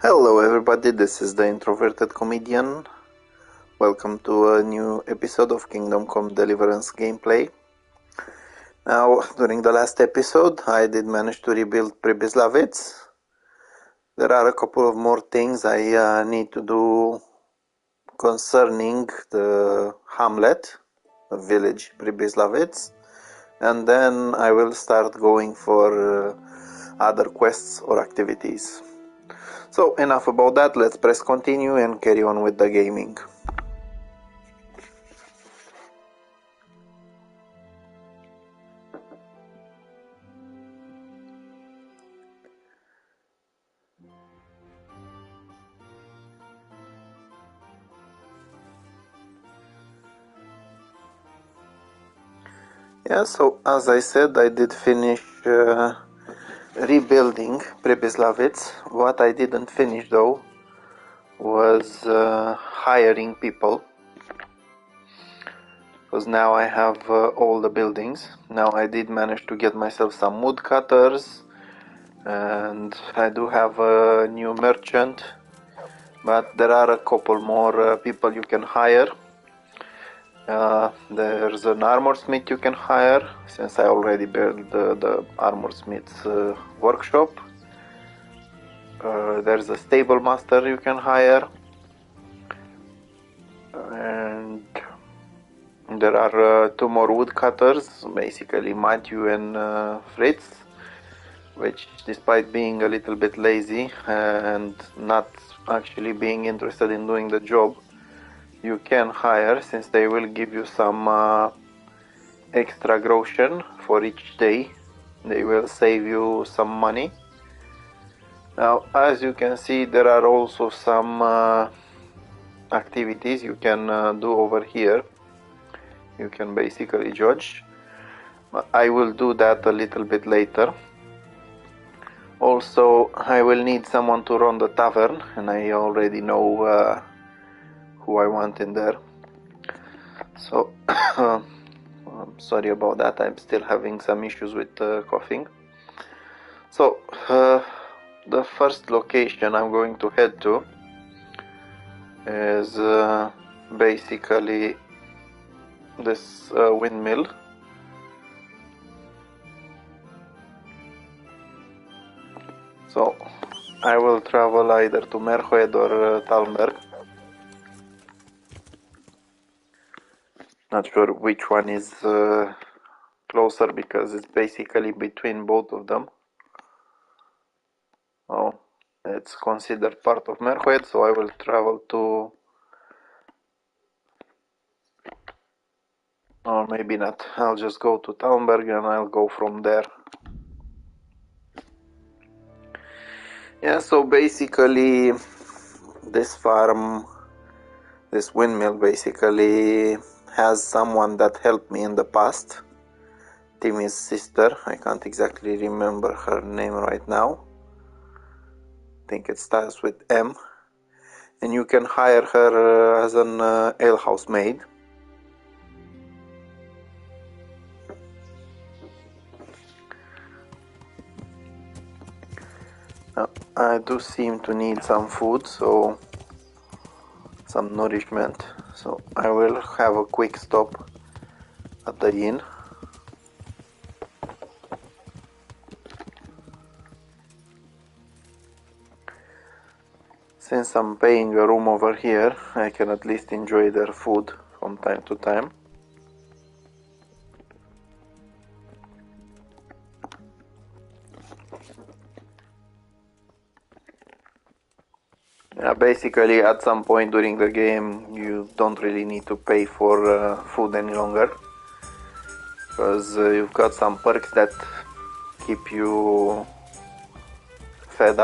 Hello everybody, this is the Introverted Comedian. Welcome to a new episode of Kingdom Come Deliverance gameplay. Now, during the last episode, I did manage to rebuild Pribyslavitz. There are a couple of more things I need to do concerning the hamlet, the village Pribyslavitz, and then I will start going for other quests or activities. So enough about that, let's press continue and carry on with the gaming. Yeah, so as I said, I did finish rebuilding Pribyslavitz. What I didn't finish though was hiring people, because now I have all the buildings. Now I did manage to get myself some woodcutters, and I do have a new merchant, but there are a couple more people you can hire. There's an armor smith you can hire, since I already built the armor smith's workshop. There's a stable master you can hire, and there are two more woodcutters, basically Matthew and Fritz, which, despite being a little bit lazy and not actually being interested in doing the job, you can hire, since they will give you some extra groschen for each day. They will save you some money. Now, as you can see, there are also some activities you can do over here. You can basically judge. I will do that a little bit later. Also, I will need someone to run the tavern, and I already know who I want in there. So I'm sorry about that, I'm still having some issues with coughing. So the first location I'm going to head to is basically this windmill. So I will travel either to Merhoed or Talmberg. Not sure which one is closer, because it's basically between both of them. Oh, it's considered part of Merhoed, so I will travel to... or maybe not. I'll just go to Talmberg and I'll go from there. Yeah, so basically this farm, this windmill basically has someone that helped me in the past. Timmy's sister. I can't exactly remember her name right now. I think it starts with M. And you can hire her as an alehouse maid. Now, I do seem to need some food, so some nourishment. So I will have a quick stop at the inn. Since I'm paying a room over here, I can at least enjoy their food from time to time. Yeah, basically at some point during the game you don't really need to pay for food any longer, because you've got some perks that keep you fed.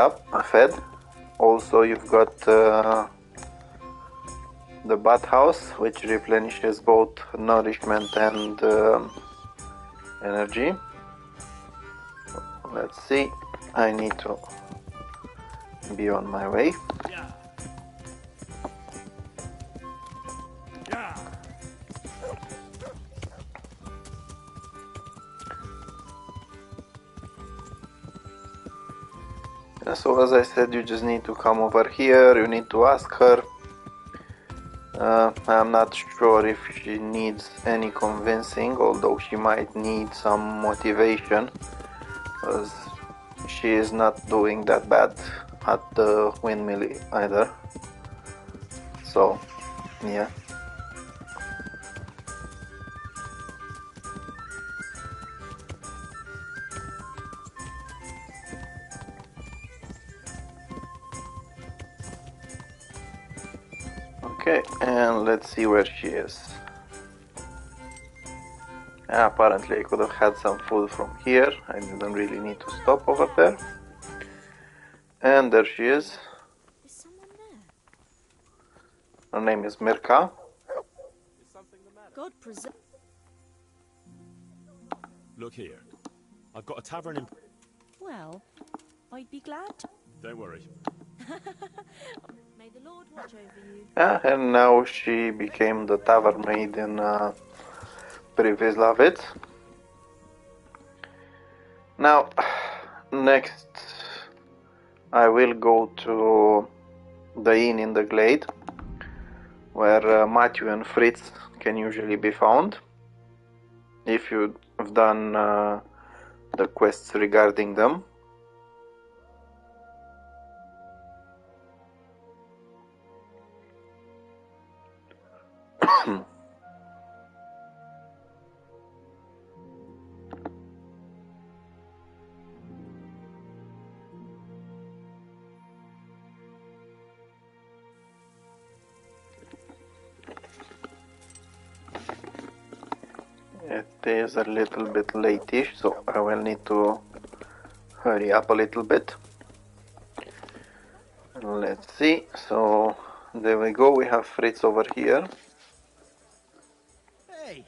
Also, you've got the bathhouse, which replenishes both nourishment and energy. Let's see, I need to be on my way. Yeah, so as I said, you just need to come over here, you need to ask her. I'm not sure if she needs any convincing, although she might need some motivation, because she is not doing that bad at the windmill either. So, yeah. Okay, and let's see where she is. Apparently I could have had some food from here. I didn't really need to stop over there. And there she is. Is someone there? Her name is Mirka. Is something the matter? God preserve. Look here. I've got a tavern in... Well, I'd be glad to. Don't worry. May the Lord watch over you. And now she became the tavern maid in previous Lovett. Now, next I will go to the inn in the glade, where Matthew and Fritz can usually be found, if you've done the quests regarding them. It is a little bit late-ish, so I will need to hurry up a little bit. Let's see, so there we go, we have Fritz over here. Hey!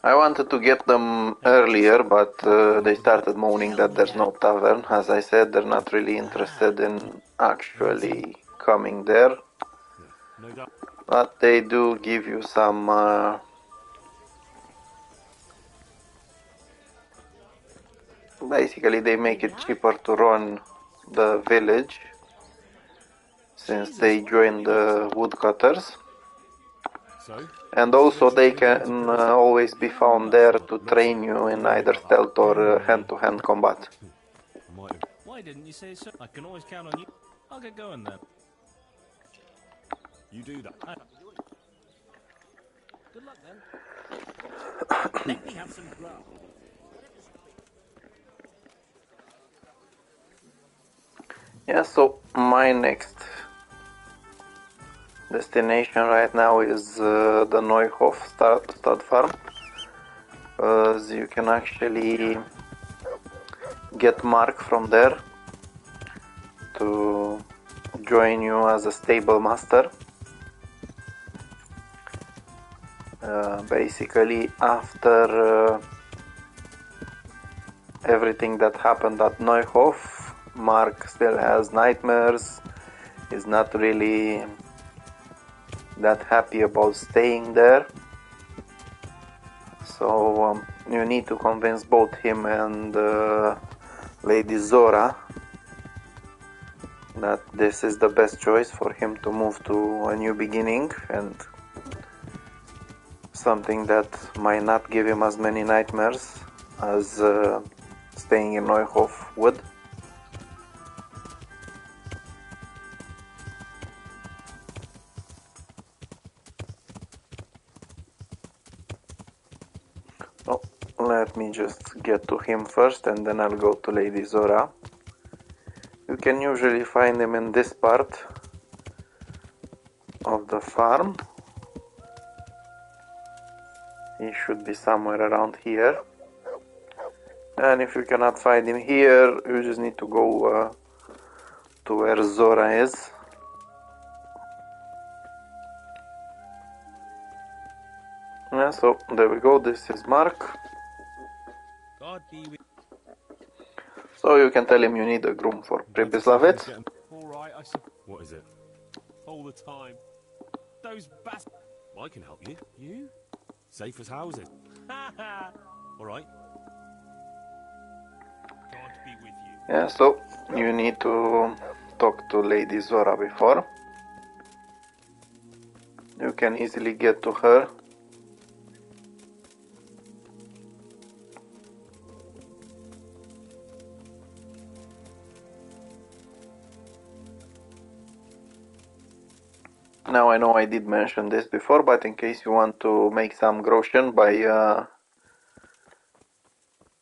I wanted to get them earlier, but they started moaning that there's no tavern. As I said, they're not really interested in actually coming there. No doubt. But they do give you some... basically, they make it cheaper to run the village, since they join the woodcutters. So? And also they can always be found there to train you in either stealth or hand-to-hand combat. I might have... Why didn't you say so? I can always count on you. I'll get going then. You do that. Good luck then. Let me have some grub. Yeah, so my next destination right now is the Neuhof stud farm, because you can actually get Mark from there to join you as a stable master. Basically, after everything that happened at Neuhof, Mark still has nightmares, is not really that happy about staying there. So you need to convince both him and Lady Zora that this is the best choice for him to move to a new beginning and something that might not give him as many nightmares as staying in Neuhof would. So let me just get to him first and then I'll go to Lady Zora. You can usually find him in this part of the farm. He should be somewhere around here. And if you cannot find him here, you just need to go to where Zora is. Yeah, so there we go, this is Mark. God be with So you can tell him you need a groom for Pribislavet. Alright, What is it? All the time. Those bas... Well, I can help you. You? Safe as houses. Ha ha! Alright. God be with you. Yeah, so you need to talk to Lady Zora before. You can easily get to her. Now I know I did mention this before, but in case you want to make some groschen by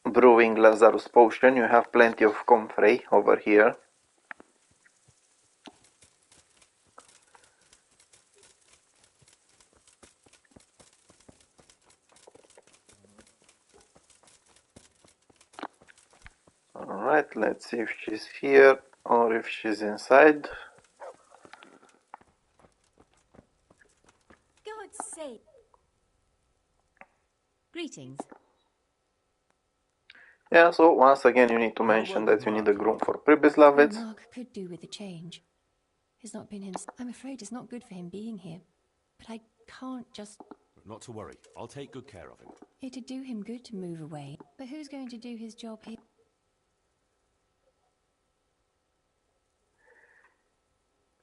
brewing Lazarus potion, you have plenty of comfrey over here. Alright, let's see if she's here or if she's inside. God's sake. Greetings. Yeah, so once again you need to mention that you need a groom for Pribyslavitz. Mark could do with a change. He's not been himself. I'm afraid it's not good for him being here. But I can't just... Not to worry. I'll take good care of him. It'd do him good to move away. But who's going to do his job here?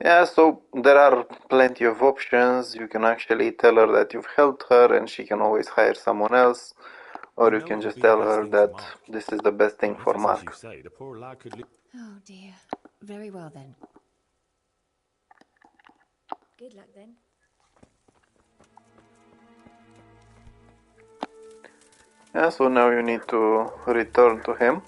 Yeah, so there are plenty of options. You can actually tell her that you've helped her and she can always hire someone else. Or you can just tell her that this is the best thing for Mark. As you say, the poor lad could live. Oh dear. Very well then. Good luck then. Yeah, so now you need to return to him.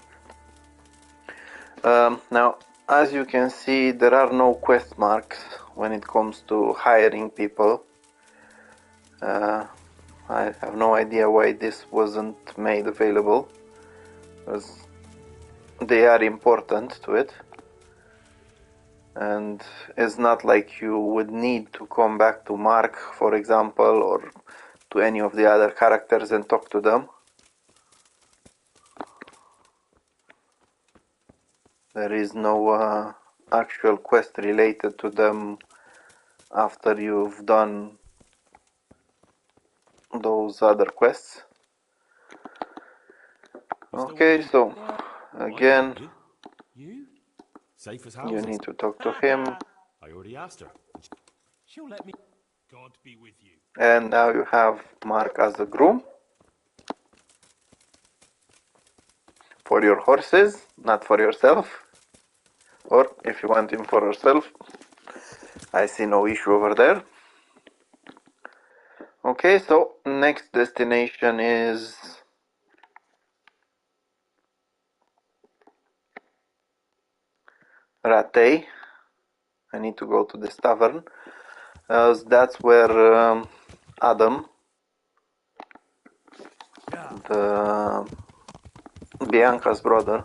Now, as you can see, there are no quest marks when it comes to hiring people. I have no idea why this wasn't made available, because they are important to it. And it's not like you would need to come back to Mark, for example, or to any of the other characters and talk to them. There is no actual quest related to them after you've done those other quests. Okay, so again, You? Safe as you houses. need to talk to him, I already asked her. She'll let me. God be with you. and now you have Mark as a groom for your horses, not for yourself. Or if you want him for yourself, I see no issue over there. Okay, so next destination is Ratay. I need to go to this tavern. That's where Adam, Bianca's brother,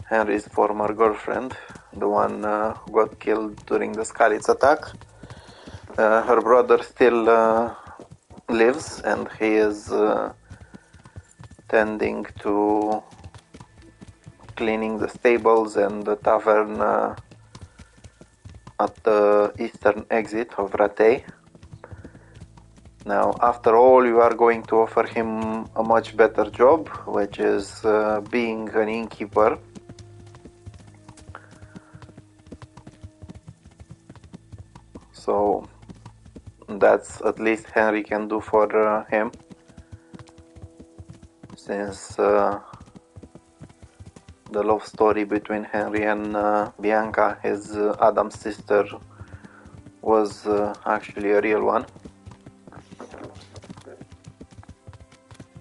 Henry's former girlfriend, the one who got killed during the Skalitz attack. Her brother still lives, and he is tending to cleaning the stables and the tavern at the eastern exit of Ratay. Now, after all, you are going to offer him a much better job, which is being an innkeeper. So that's at least Henry can do for him, since the love story between Henry and Bianca, his Adam's sister, was actually a real one.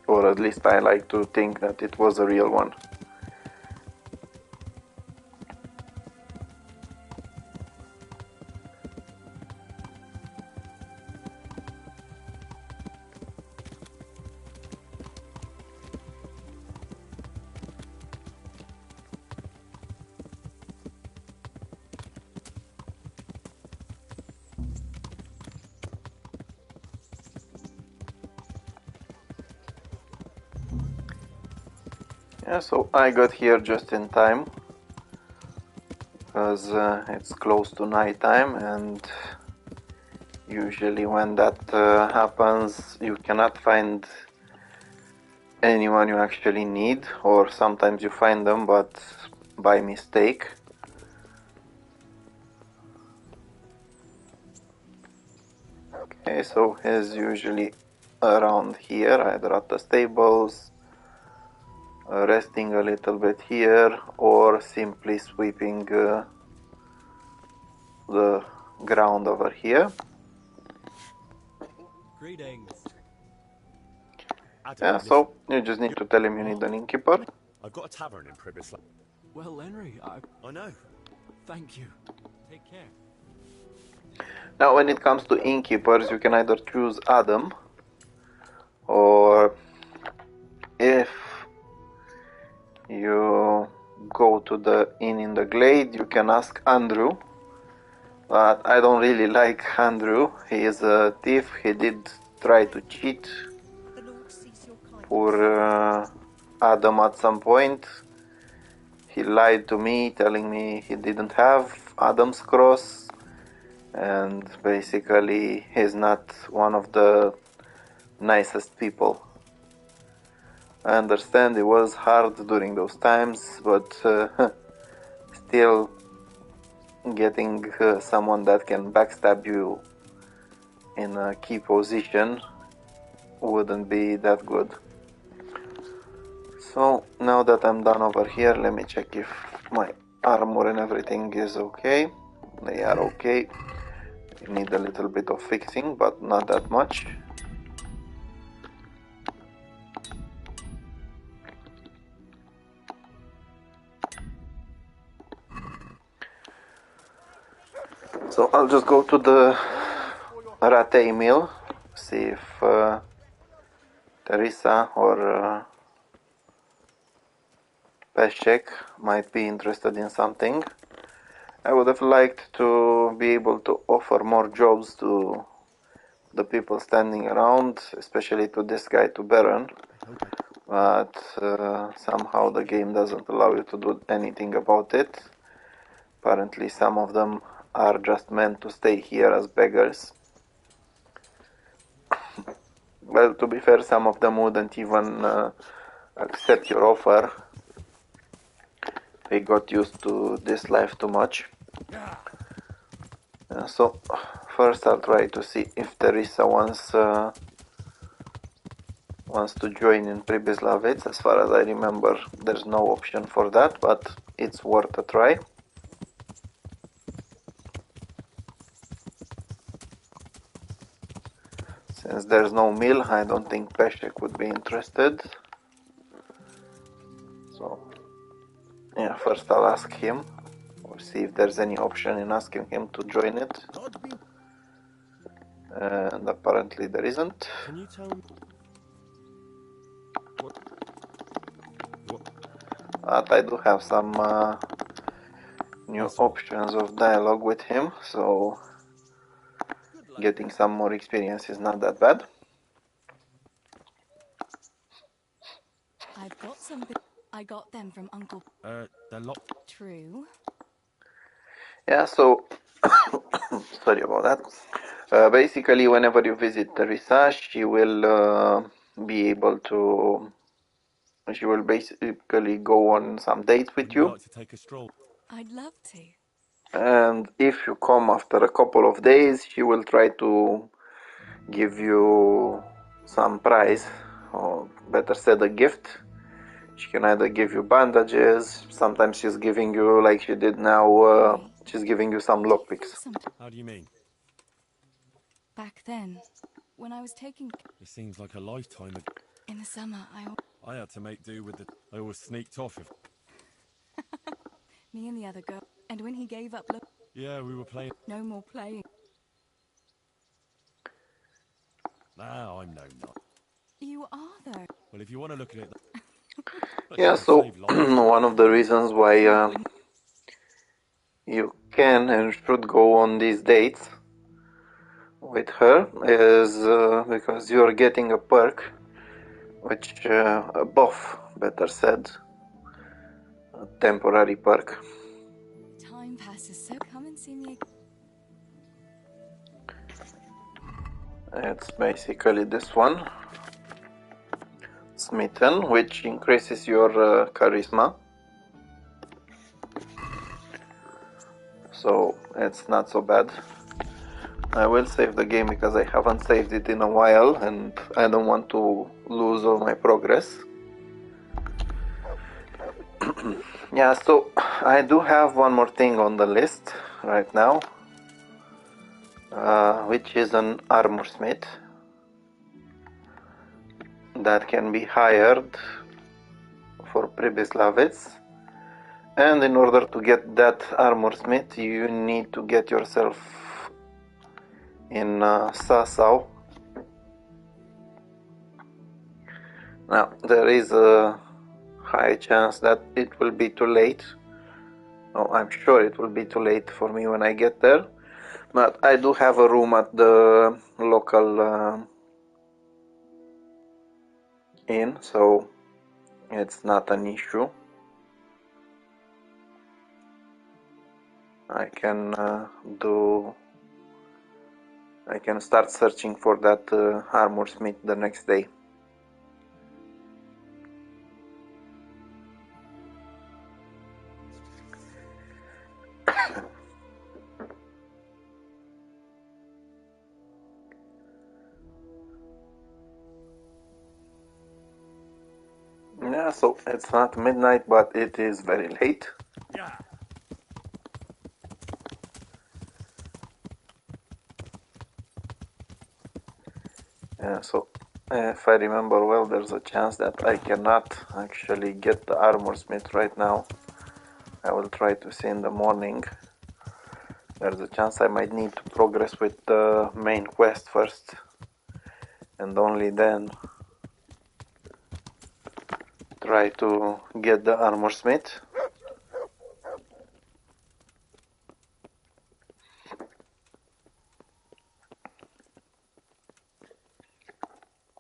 Or at least I like to think that it was a real one. Yeah, so I got here just in time, because it's close to night time, and usually when that happens you cannot find anyone you actually need, or sometimes you find them but by mistake. Okay, so he's usually around here, either at the stables, resting a little bit here, or simply sweeping the ground over here. Greetings. Adam, Yeah, listen. so you just need to tell him you need an innkeeper. I've got a tavern in Pribislav. Well, Henry, I know. thank you. Take care. Now when it comes to innkeepers, you can either choose Adam, or if you go to the inn in the glade, you can ask Andrew. But I don't really like Andrew. He is a thief. He did try to cheat The Lord sees your kindness. for Adam at some point. He lied to me, telling me he didn't have Adam's cross, and basically he's not one of the nicest people. I understand it was hard during those times, but still getting someone that can backstab you in a key position wouldn't be that good. So now that I'm done over here, let me check if my armor and everything is okay. They are okay. They need a little bit of fixing, but not that much. So I'll just go to the Ratei mill, see if Teresa or Peshek might be interested in something. I would have liked to be able to offer more jobs to the people standing around, especially to this guy, to Baron, but somehow the game doesn't allow you to do anything about it. Apparently some of them are just meant to stay here as beggars. Well, to be fair, some of them wouldn't even accept your offer. They got used to this life too much. So first I'll try to see if Teresa wants to join in Pribyslavitz. As far as I remember, there's no option for that, but it's worth a try. Since there's no mill, I don't think Peshek would be interested. So yeah, first I'll ask him, or see if there's any option in asking him to join it. And apparently there isn't. Can you tell me what? But I do have some new options of dialogue with him, so getting some more experience is not that bad. I've got something. I got them from Uncle. They're locked. True. Yeah, so sorry about that. Basically, whenever you visit Teresa, she will be able to. She will basically go on some dates with you. Like to take a stroll. I'd love to. And if you come after a couple of days, she will try to give you some prize, or better said, a gift. She can either give you bandages, sometimes she's giving you, like she did now, she's giving you some lockpicks. How do you mean? Back then, when I was taking... It seems like a lifetime ago. In the summer, I had to make do with the... I always sneaked off if... Me and the other girl. And when he gave up... Yeah, we were playing... No more playing. Now I'm no nut. You are, though. Well, if you want to look at it... Yeah, so one of the reasons why you can and should go on these dates with her is because you're getting a perk, which a buff, better said, a temporary perk. Time passes, so come and see me. It's basically this one. It's smitten, which increases your charisma. So it's not so bad. I will save the game because I haven't saved it in a while and I don't want to lose all my progress. Yeah, so I do have one more thing on the list right now, which is an armor smith that can be hired for Pribyslavitz. And in order to get that armor smith, you need to get yourself in Sasau. Now, there is a high chance that it will be too late. Oh, I'm sure it will be too late for me when I get there. But I do have a room at the local inn, so it's not an issue. I can start searching for that armor smith the next day. Yeah, so it's not midnight, but it is very late. Yeah. Yeah, so if I remember well, there's a chance that I cannot actually get the armor smith right now. I will try to see in the morning. There's a chance I might need to progress with the main quest first, and only then try to get the armor smith.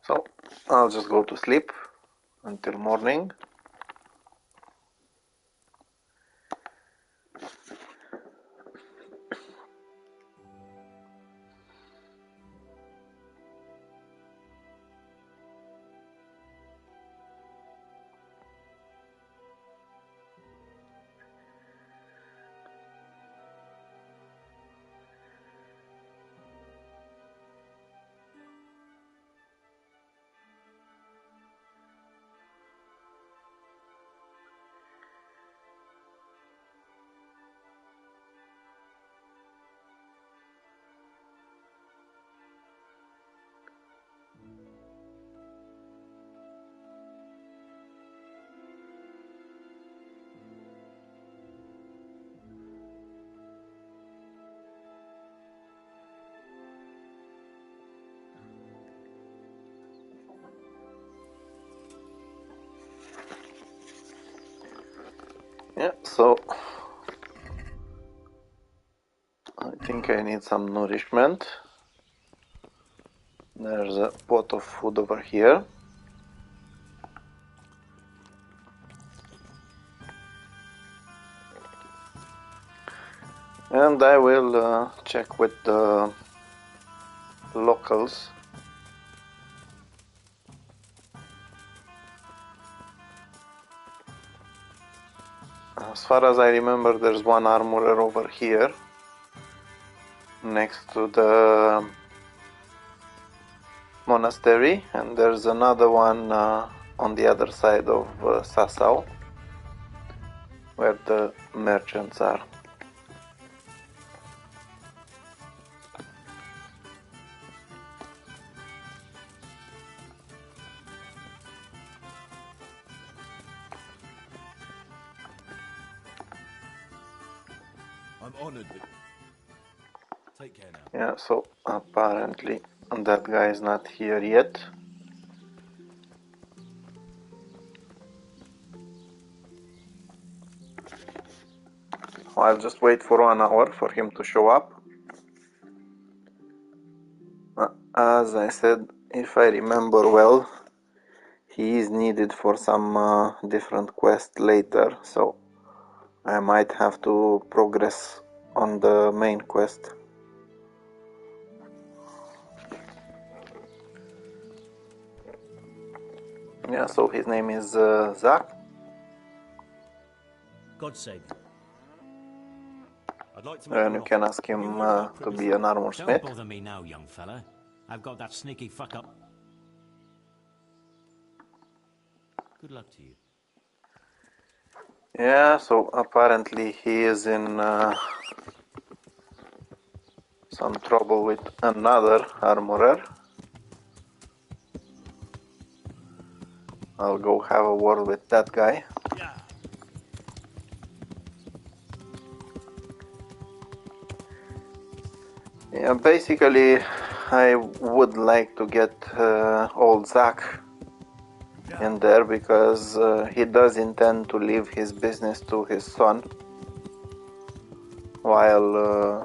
So I'll just go to sleep until morning. Yeah, so I think I need some nourishment. There's a pot of food over here. And I will check with the locals. As far as I remember, there's one armorer over here next to the monastery, and there's another one on the other side of Sasau, where the merchants are. I'm honored that... Take care now. Yeah, so apparently that guy is not here yet. I'll just wait for 1 hour for him to show up. As I said, if I remember well, he is needed for some different quest later, so I might have to progress on the main quest. Yeah, so his name is Zach. God save you. I'd like to make And you you an can offer. ask him You heard about to privacy? be an armor Don't smith. bother me now, young fella. I've got that sneaky fuck up. Good luck to you. Yeah, so apparently he is in some trouble with another armorer. I'll go have a word with that guy. Yeah. Yeah, basically I would like to get old Zach in there because he does intend to leave his business to his son, while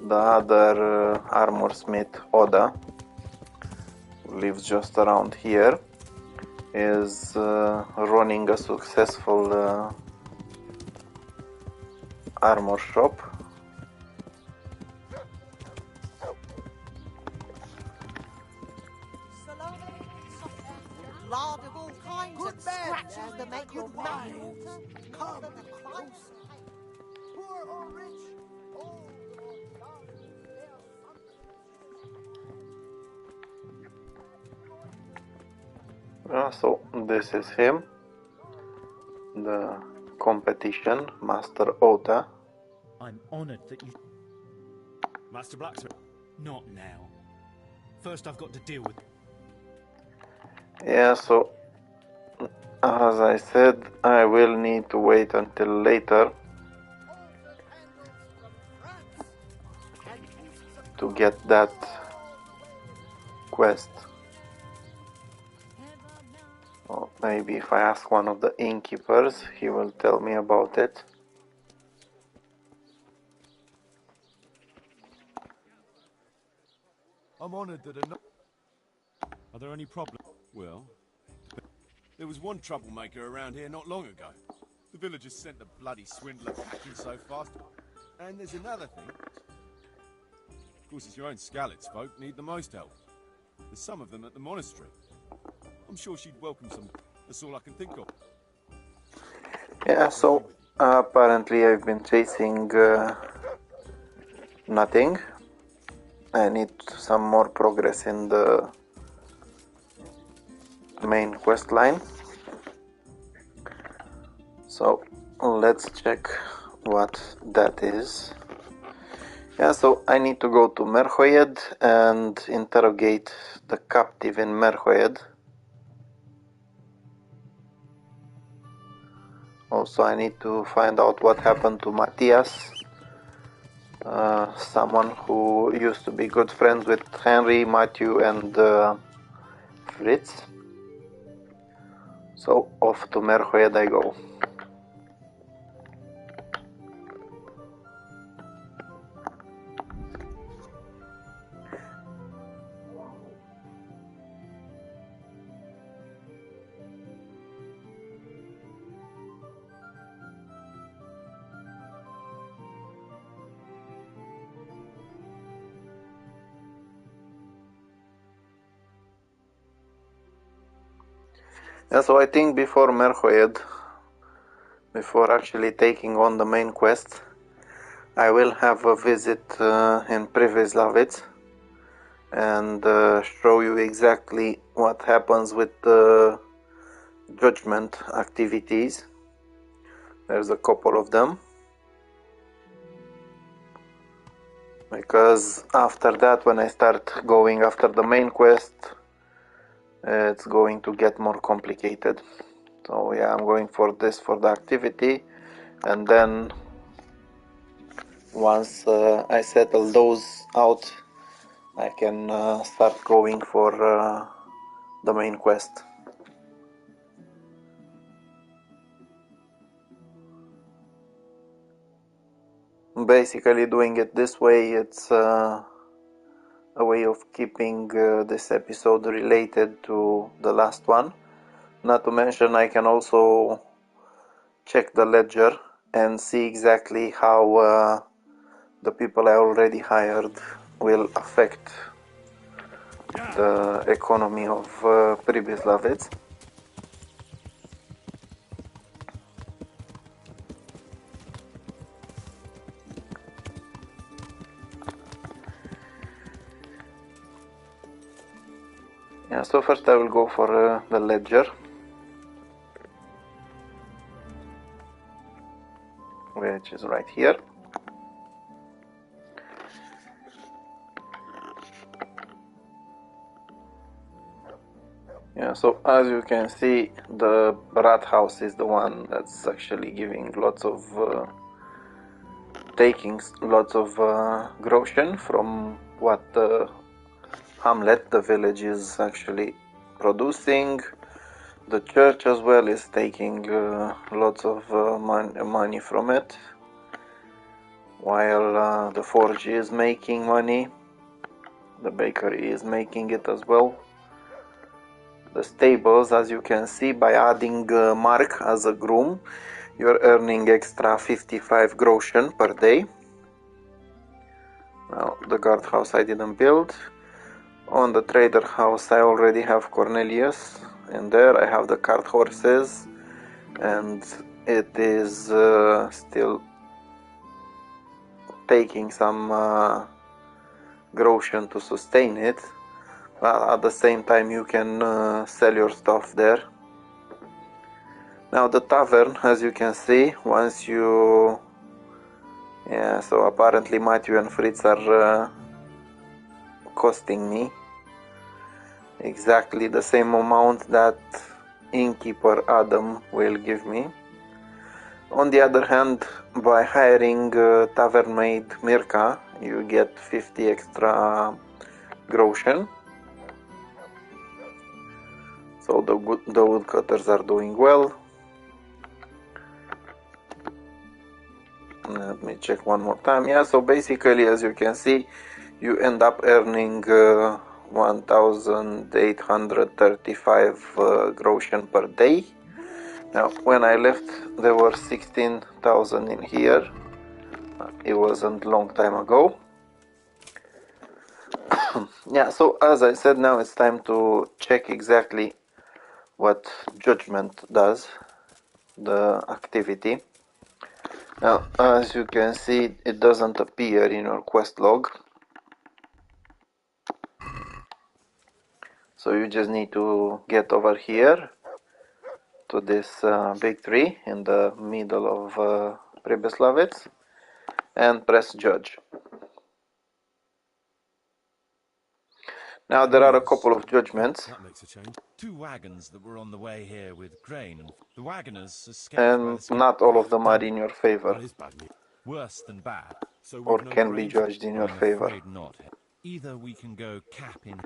the other armor smith, Oda, who lives just around here, is running a successful armor shop. Lard of all kinds and scratches that make your mouth water. Come close. Poor or rich, old or young, there's something. So this is him, the competition, Master Oda. I'm honored that you... Master Blacksmith. Not now. First I've got to deal with... Yeah, so as I said, I will need to wait until later to get that quest. Or maybe if I ask one of the innkeepers, he will tell me about it. I'm honoured that Are there any problems? Well, there was one troublemaker around here not long ago. The villagers sent the bloody swindler packing so fast. And there's another thing. Of course, it's your own Skalitz folk need the most help. There's some of them at the monastery. I'm sure she'd welcome some. That's all I can think of. Yeah, so apparently I've been chasing nothing. I need some more progress in the main quest line. So let's check what that is. Yeah, so I need to go to Merhoed and interrogate the captive in Merhoed. Also, I need to find out what happened to Matthias, someone who used to be good friends with Henry, Matthew, and Fritz. So off to Merhoed I go. Yeah, so I think before Merhoed, before actually taking on the main quest, I will have a visit in Priveslavitz and show you exactly what happens with the judgment activities. There's a couple of them. Because after that, when I start going after the main quest, it's going to get more complicated. So yeah, I'm going for this for the activity, and then once I settle those out, I can start going for the main quest. Basically doing it this way, it's a way of keeping this episode related to the last one. Not to mention, I can also check the ledger and see exactly how the people I already hired will affect the economy of Pribyslavitz. Yeah, so first I will go for the ledger, which is right here. Yeah, so as you can see, the rat house is the one that's actually giving lots of taking lots of groschen from what the hamlet, the village, is actually producing. The church as well is taking lots of money from it, while the forge is making money. The bakery is making it as well. The stables, as you can see, by adding Mark as a groom, you're earning extra 55 groschen per day. Now, the guardhouse I didn't build. On the trader house I already have Cornelius, and there I have the cart horses, and it is still taking some groschen to sustain it. But at the same time you can sell your stuff there. Now the tavern, as you can see, once you... Yeah, so apparently Matthew and Fritz are costing me exactly the same amount that innkeeper Adam will give me. On the other hand, by hiring tavern maid Mirka, you get 50 extra groschen. So the woodcutters are doing well. Let me check one more time. Yeah, so basically, as you can see, you end up earning 1,835 groschen per day. Now, when I left, there were 16,000 in here. It wasn't a long time ago. Yeah, so as I said, now it's time to check exactly what judgment does, the activity. Now, as you can see, it doesn't appear in your quest log. So you just need to get over here to this big tree in the middle of Pribyslavitz and press judge. Now there are a couple of judgments. That makes a change. 2 wagons that were on the way here with grain. The wagoners escaped by And the not all of them are in your favor, That is bad news. Worse than bad. So or we've no can be grain. judged in your I'm favor. afraid not. Either we can go cap in.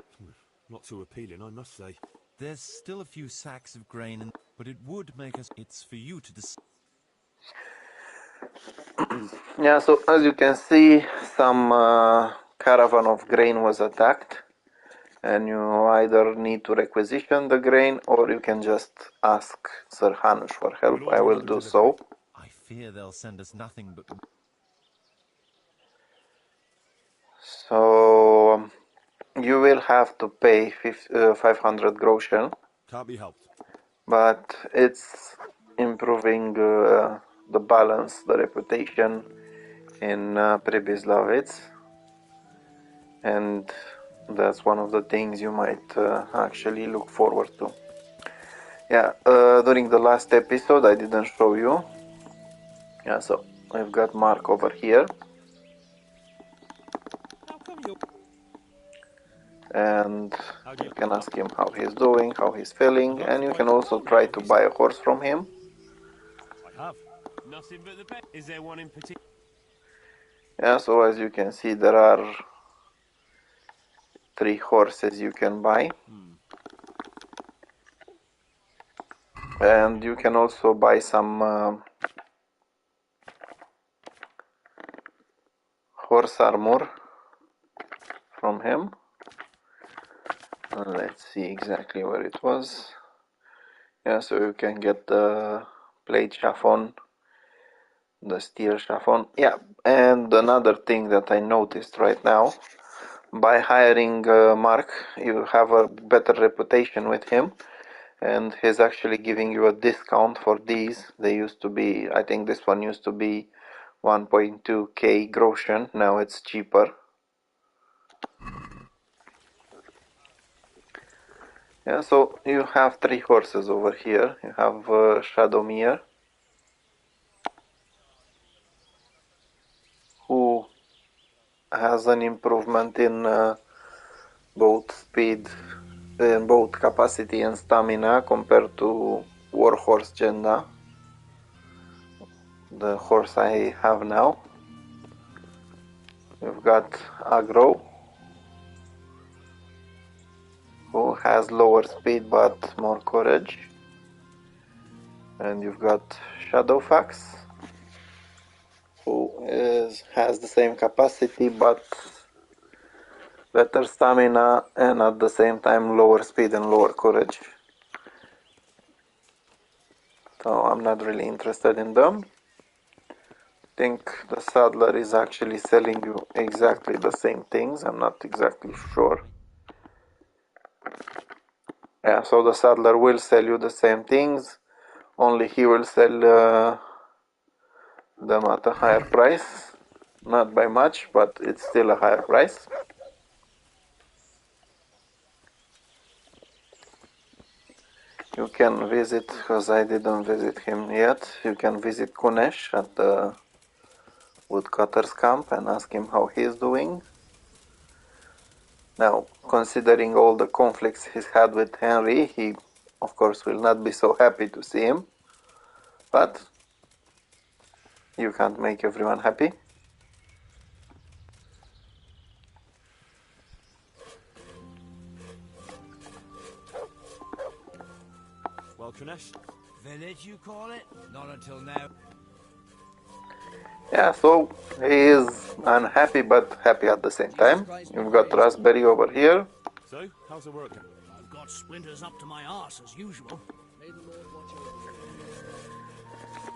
Not too appealing, I must say. There's still a few sacks of grain, but it would make us. It's for you to decide. Yeah, so as you can see, some caravan of grain was attacked, and you either need to requisition the grain or you can just ask Sir Hanush for help. I will do so. I fear they'll send us nothing but. So you will have to pay 500 groschen, Can't be helped. but it's improving the balance, the reputation in Pribyslavitz, and that's one of the things you might actually look forward to. Yeah, during the last episode I didn't show you. Yeah, so I've got Mark over here. How come you? And you can ask him how he's doing, how he's feeling, and you can also try to buy a horse from him. I have. Nothing but the best. Is there one in particular? Yeah, so as you can see, there are 3 horses you can buy. And you can also buy some horse armor from him. Let's see exactly where it was. Yeah, so you can get the plate chiffon, the steel chiffon. Yeah, and another thing that I noticed right now, by hiring Mark, you have a better reputation with him, and he's actually giving you a discount for these. They used to be, I think this one used to be 1.2k groschen, now it's cheaper. Yeah, so you have 3 horses over here. You have Shadowmere, who has an improvement in both speed, in both capacity and stamina compared to Warhorse Jenda, the horse I have now. You've got Agro, who has lower speed but more courage. And you've got Shadowfax, who has the same capacity but better stamina and at the same time lower speed and lower courage. So I'm not really interested in them. I think the saddler is actually selling you exactly the same things. I'm not exactly sure. Yeah, so the saddler will sell you the same things, only he will sell them at a higher price. Not by much, but it's still a higher price. You can visit, because I didn't visit him yet, you can visit Kunesh at the woodcutter's camp and ask him how he's doing. Now, considering all the conflicts he's had with Henry, he of course will not be so happy to see him, but you can't make everyone happy. Well, Kunesh? Village, you call it? Not until now. Yeah, so he is unhappy but happy at the same time. You've got Raspberry over here. So, how's the work? I've got splinters up to my arse as usual. May the Lord watch over you.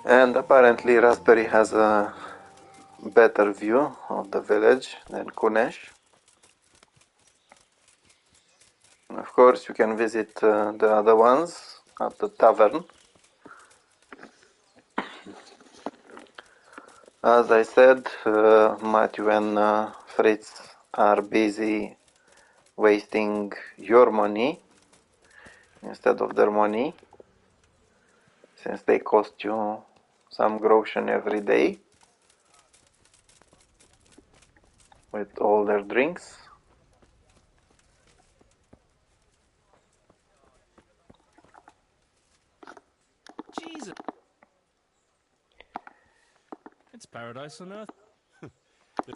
And apparently Raspberry has a better view of the village than Kunesh. And of course you can visit the other ones at the tavern. As I said, Matthew and Fritz are busy wasting your money instead of their money, since they cost you some groschen every day with all their drinks. Jesus. It's paradise on earth.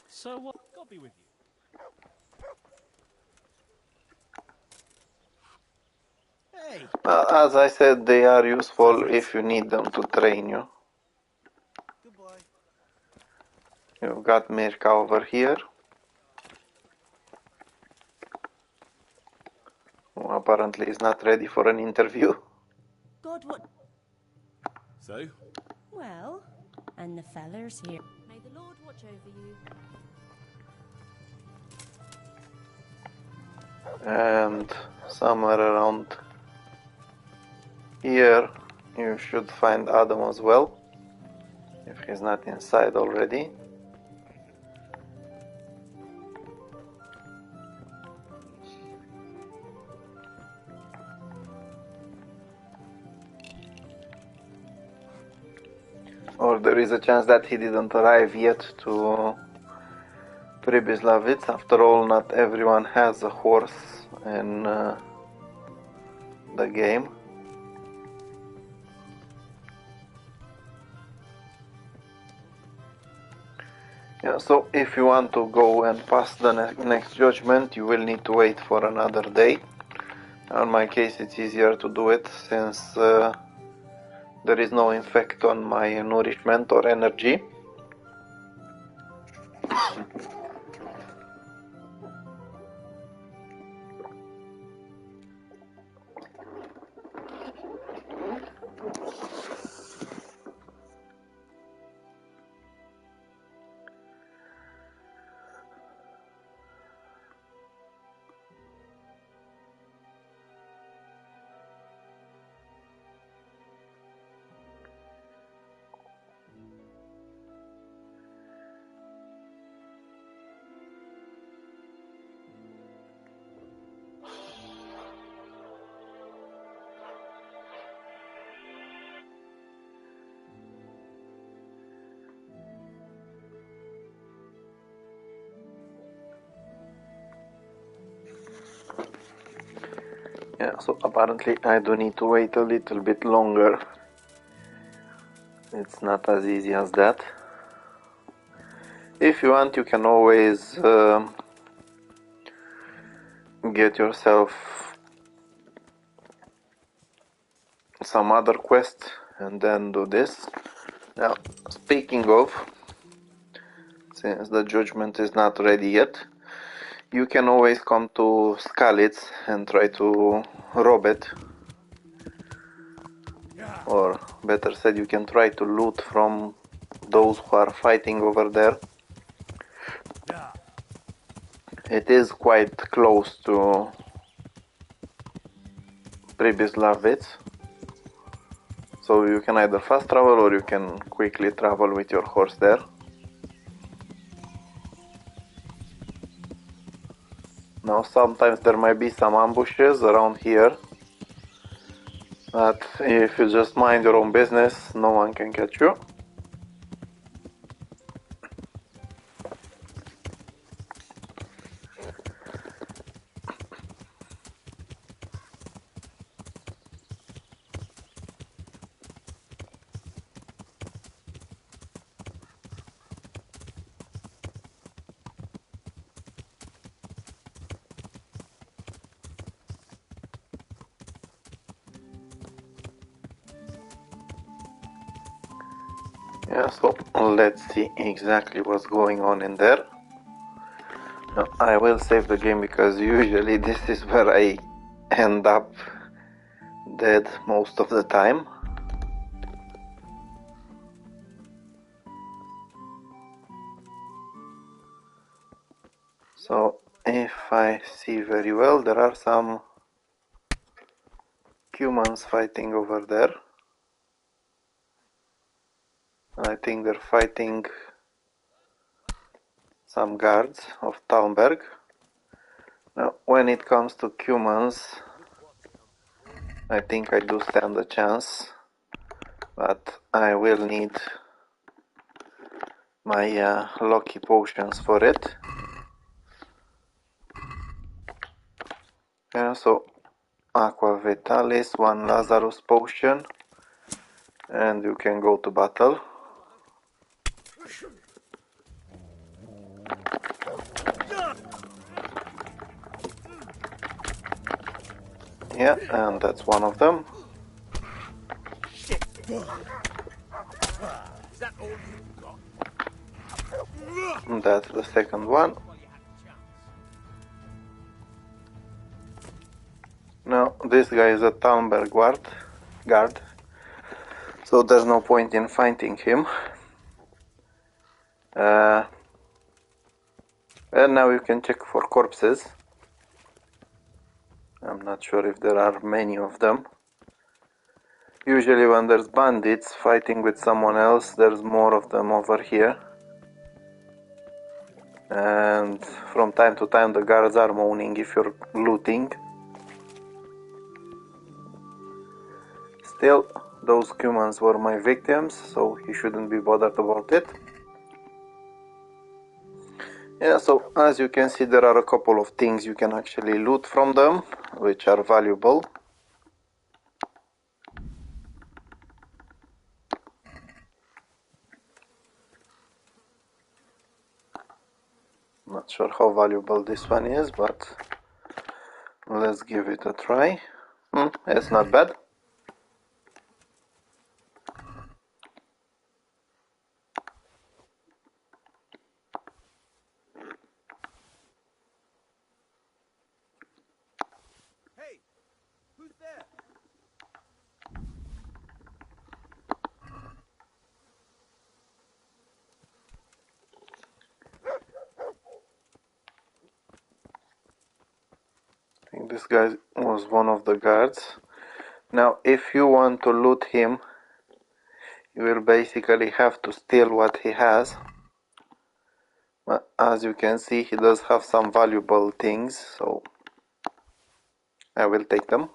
So what? God be with you. Hey! As I said, they are useful if you need them to train you. Goodbye. You've got Mirka over here, who apparently is not ready for an interview. God, what? So? Well, and the feller's here. May the Lord watch over you. And somewhere around here you should find Adam as well, if he's not inside already. Or there is a chance that he didn't arrive yet to Pribyslavitz. After all, not everyone has a horse in the game. Yeah, so if you want to go and pass the next judgment, you will need to wait for another day. In my case, it's easier to do it since there is no effect on my nourishment or energy. Yeah, so apparently I do need to wait a little bit longer. It's not as easy as that. If you want, you can always get yourself some other quest and then do this. Now, speaking of, since the judgment is not ready yet, you can always come to Skalitz and try to rob it. Or better said, you can try to loot from those who are fighting over there. It is quite close to Pribyslavitz, so you can either fast travel or you can quickly travel with your horse there. Now sometimes there might be some ambushes around here, but if you just mind your own business, no one can catch you. Yeah, so let's see exactly what's going on in there. Now, I will save the game because usually this is where I end up dead most of the time. So if I see very well, there are some humans fighting over there. I think they're fighting some guards of Talmberg. Now, when it comes to humans, I think I do stand a chance, but I will need my lucky potions for it. Yeah, so Aqua Vitalis, 1 Lazarus potion, and you can go to battle. Yeah, and that's one of them. That's the second one. Now, this guy is a Talmberg guard, so there's no point in fighting him. And now you can check for corpses. I'm not sure if there are many of them. Usually when there's bandits fighting with someone else, there's more of them over here. And from time to time the guards are moaning if you're looting. Still, those humans were my victims, so he shouldn't be bothered about it. Yeah, so as you can see, there are a couple of things you can actually loot from them, which are valuable. Not sure how valuable this one is, but let's give it a try. It's not bad. Hey, who's there? I think this guy was one of the guards. Now, if you want to loot him, you will basically have to steal what he has. But as you can see, he does have some valuable things, so I will take them.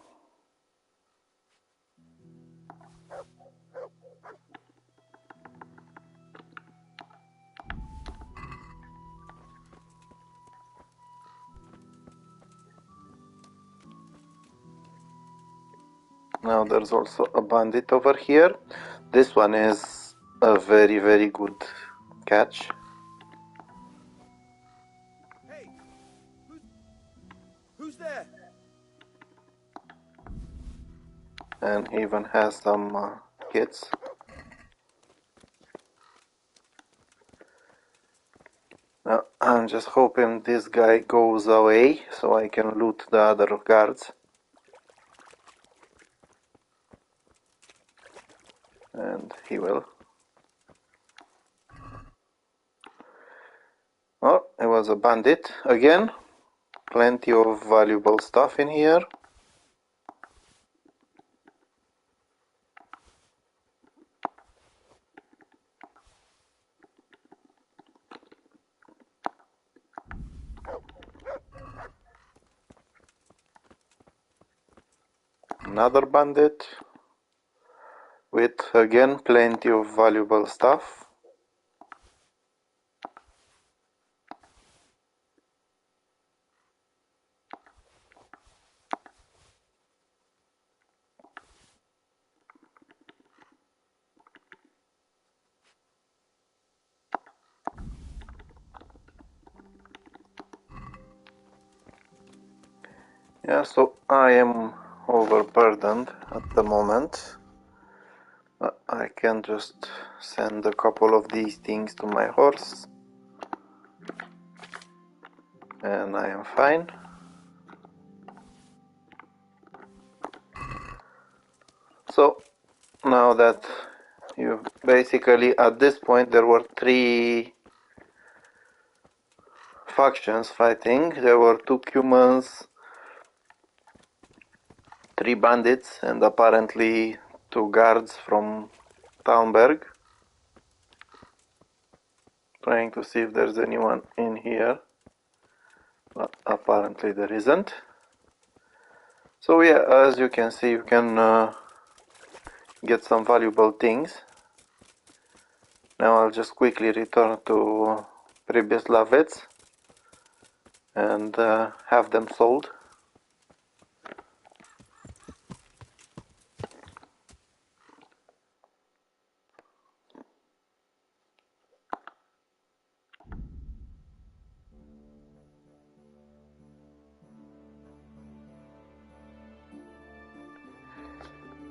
Now there's also a bandit over here. This one is a very, very good catch. Hey! Who's there? And he even has some kids. Now I'm just hoping this guy goes away so I can loot the other guards. And he will. Oh, it was a bandit again. Plenty of valuable stuff in here. Another bandit with again plenty of valuable stuff. Yeah, so I am overburdened at the moment. I can just send a couple of these things to my horse and I am fine. So now that you basically at this point there were 3 factions fighting. There were 2 humans, 3 bandits, and apparently 2 guards from Talmberg. Trying to see if there's anyone in here, but apparently there isn't. So yeah, as you can see, you can get some valuable things. Now I'll just quickly return to Pribyslavets and have them sold.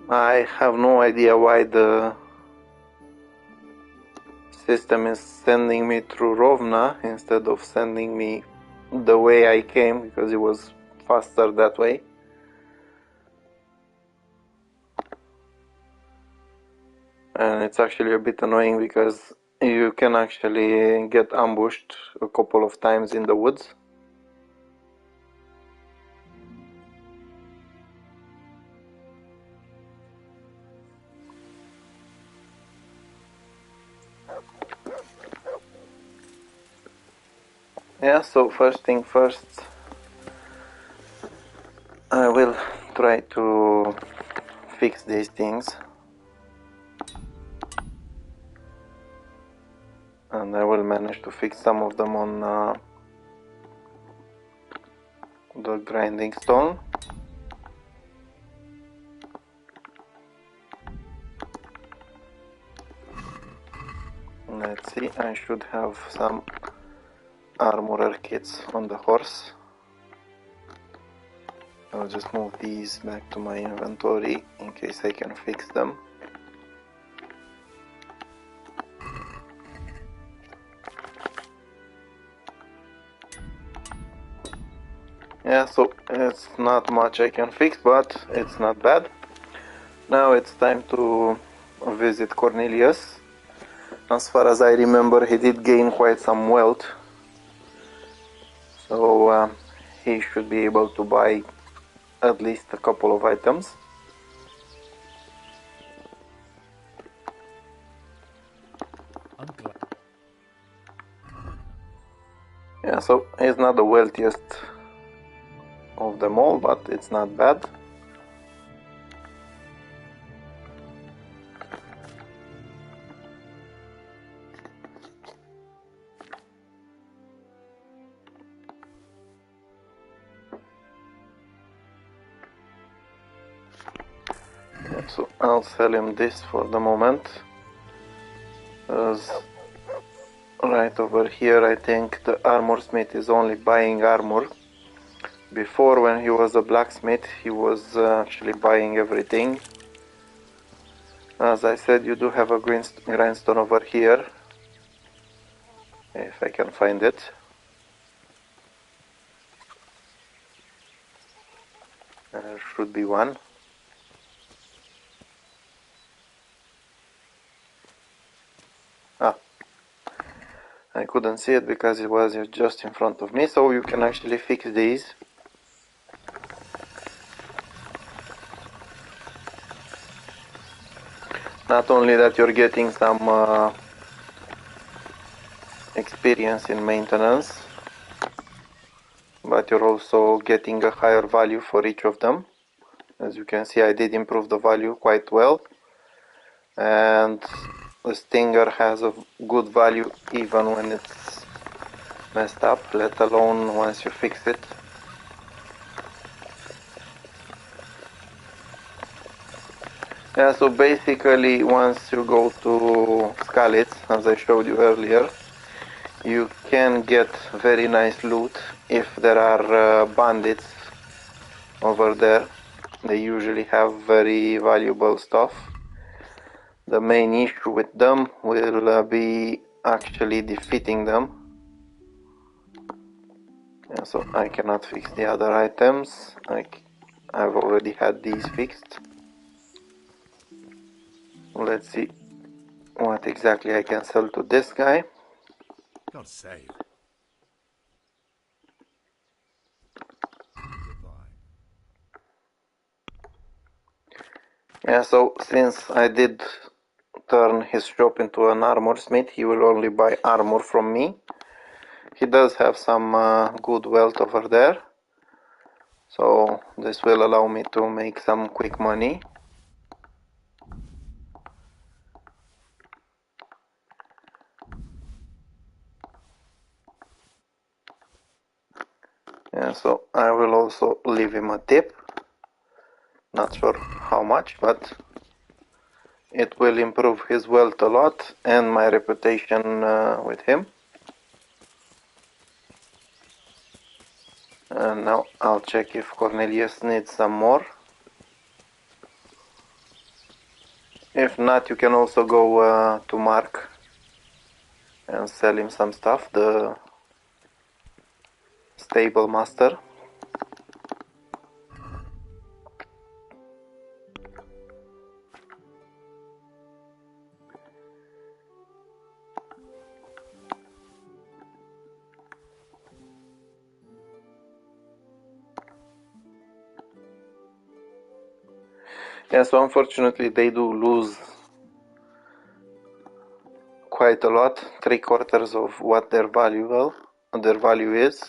I have no idea why the system is sending me through Rovna instead of sending me the way I came, because it was faster that way. And it's actually a bit annoying because you can actually get ambushed a couple of times in the woods. Yeah, so first thing first, I will try to fix these things. And I will manage to fix some of them on the grinding stone. Let's see, I should have some armorer kits on the horse. I'll just move these back to my inventory in case I can fix them. Yeah, so it's not much I can fix, but it's not bad. Now it's time to visit Cornelius. As far as I remember, he did gain quite some wealth, so he should be able to buy at least a couple of items. I'm glad. Yeah, so he's not the wealthiest of them all, but it's not bad. I'll sell him this for the moment. As right over here I think the armor smith is only buying armor. Before, when he was a blacksmith, he was actually buying everything. As I said, you do have a grindstone over here, if I can find it. There should be one. I couldn't see it because it was just in front of me, so you can actually fix these. Not only that you're getting some experience in maintenance, but you're also getting a higher value for each of them. As you can see, I did improve the value quite well, and the stinger has a good value even when it's messed up, let alone once you fix it. Yeah, so basically once you go to Skalitz, as I showed you earlier, you can get very nice loot if there are bandits over there. They usually have very valuable stuff. The main issue with them will be actually defeating them. Yeah, so I cannot fix the other items. I've already had these fixed. Let's see what exactly I can sell to this guy. God save. Yeah, so since I did turn his shop into an armor smith, he will only buy armor from me. He does have some good wealth over there, so this will allow me to make some quick money. Yeah, so I will also leave him a tip. Not sure how much, but it will improve his wealth a lot and my reputation with him. And now I'll check if Cornelius needs some more. If not, you can also go to Mark and sell him some stuff, the stable master. Yeah, so unfortunately they do lose quite a lot, 3/4 of what their value is.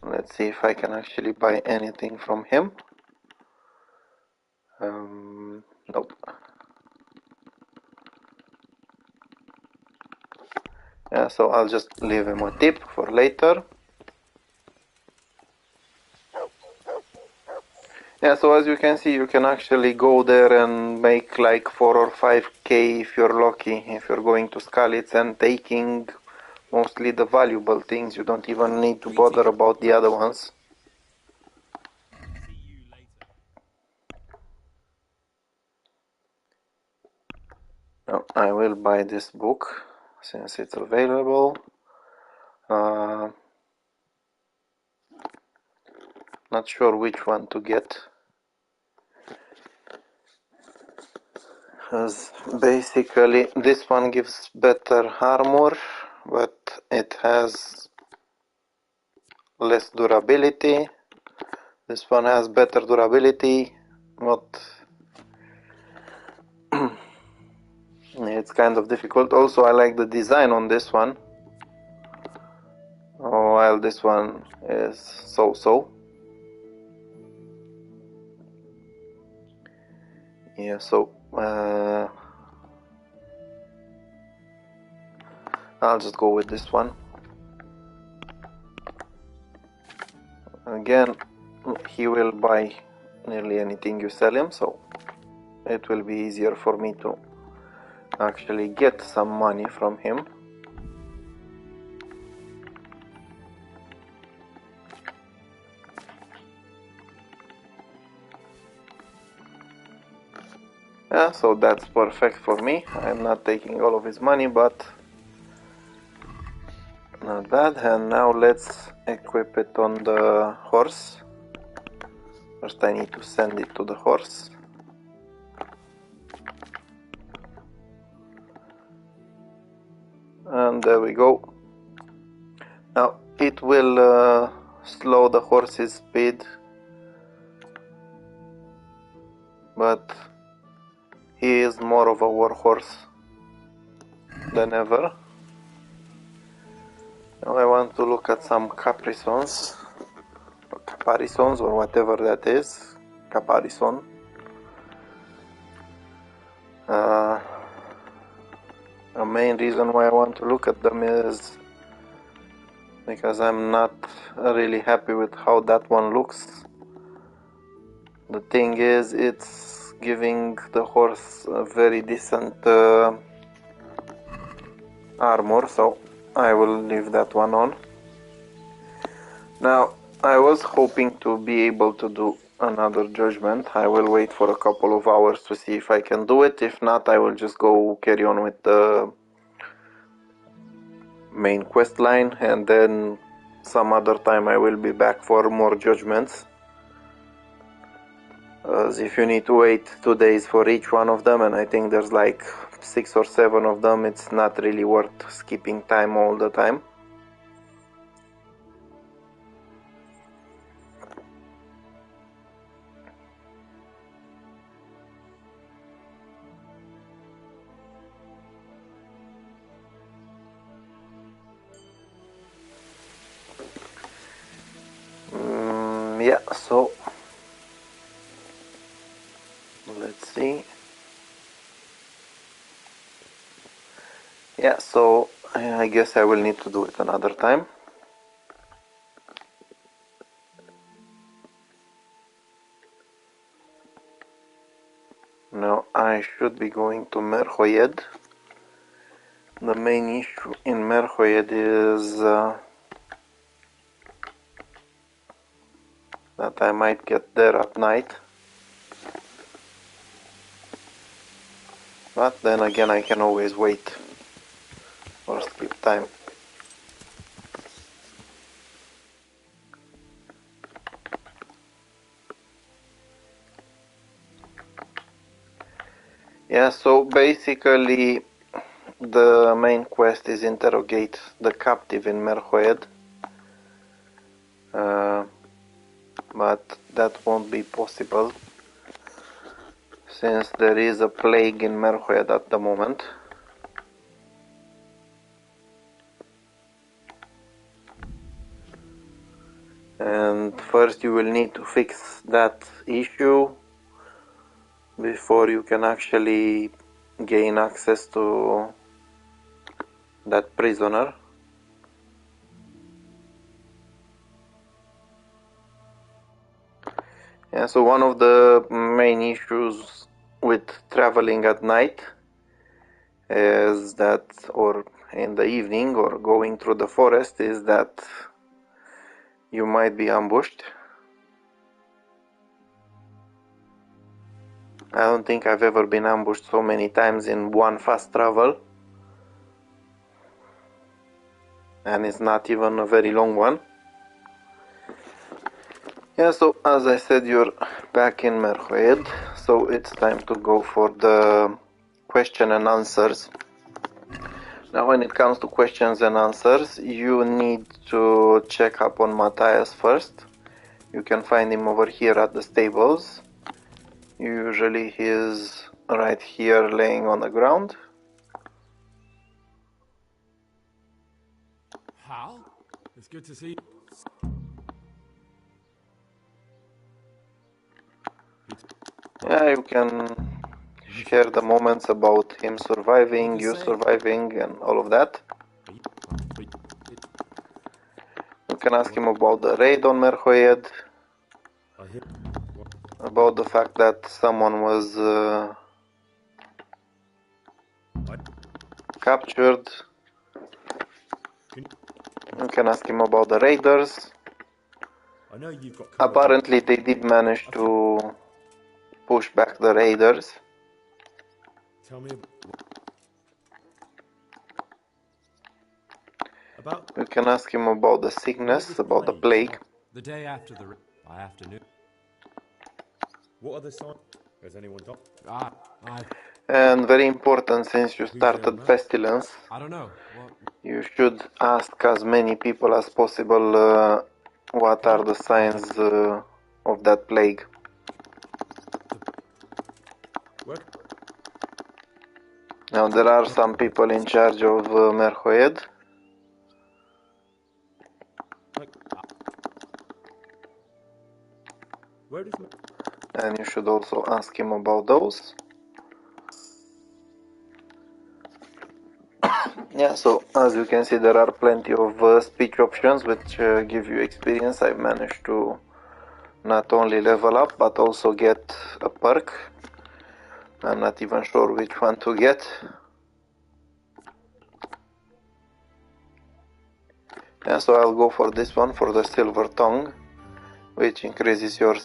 Let's see if I can actually buy anything from him. Nope. Yeah, so I'll just leave him a tip for later. Yeah, so as you can see, you can actually go there and make like 4 or 5k if you're lucky, if you're going to Skalitz and taking mostly the valuable things. You don't even need to bother about the other ones. Now, I will buy this book since it's available. Not sure which one to get. As basically this one gives better armor, but it has less durability. This one has better durability, but it's kind of difficult. Also, I like the design on this one, while this one is so-so. Yeah, so I'll just go with this one. Again, he will buy nearly anything you sell him, so it will be easier for me to actually get some money from him. Yeah, so that's perfect for me. I'm not taking all of his money, but not bad. And now let's equip it on the horse. First I need to send it to the horse. And there we go. Now it will slow the horse's speed, but he is more of a warhorse than ever. Now I want to look at some caparisons, or whatever that is. Caparison. The main reason why I want to look at them is because I'm not really happy with how that one looks. The thing is, it's giving the horse a very decent armor, so I will leave that one on. Now, I was hoping to be able to do another judgment. I will wait for a couple of hours to see if I can do it. If not, I will just go carry on with the main quest line, and then some other time I will be back for more judgments. As if you need to wait 2 days for each one of them, and I think there's like 6 or 7 of them, it's not really worth skipping time all the time. Yeah, so let's see. Yeah, so I guess I will need to do it another time. Now I should be going to Merhoyed. The main issue in Merhoyed is that I might get there at night. But then again, I can always wait or skip time. Yeah, so basically the main quest is interrogate the captive in Merhoed. But that won't be possible since there is a plague in Merhoed at the moment. And first you will need to fix that issue before you can actually gain access to that prisoner. Yeah, so one of the main issues with traveling at night is that, or in the evening, or going through the forest, is that you might be ambushed. I don't think I've ever been ambushed so many times in one fast travel. And it's not even a very long one. Yeah, so as I said, you're back in Merhoed, so it's time to go for the question and answers. Now when it comes to questions and answers, you need to check up on Matthias first. You can find him over here at the stables. Usually he's right here laying on the ground. Hal? It's good to see you. Yeah, you can share the moments about him surviving, you surviving, and all of that. You can ask him about the raid on Merhoed, about the fact that someone was captured. You can ask him about the raiders. I know you've got. Apparently they did manage to push back the raiders. Tell me about. You can ask him about the sickness, about the plague. The day after the by afternoon. What are the signs? Has anyone died? And very important, since you started pestilence, I don't know. What? you should ask as many people as possible what are the signs of that plague. What? Now there are some people in charge of Merhoed. Where does? And you should also ask him about those. Yeah, so as you can see, there are plenty of speech options which give you experience. I managed to not only level up but also get a perk. I'm not even sure which one to get. Yeah, so I'll go for this one, for the Silver Tongue, which increases your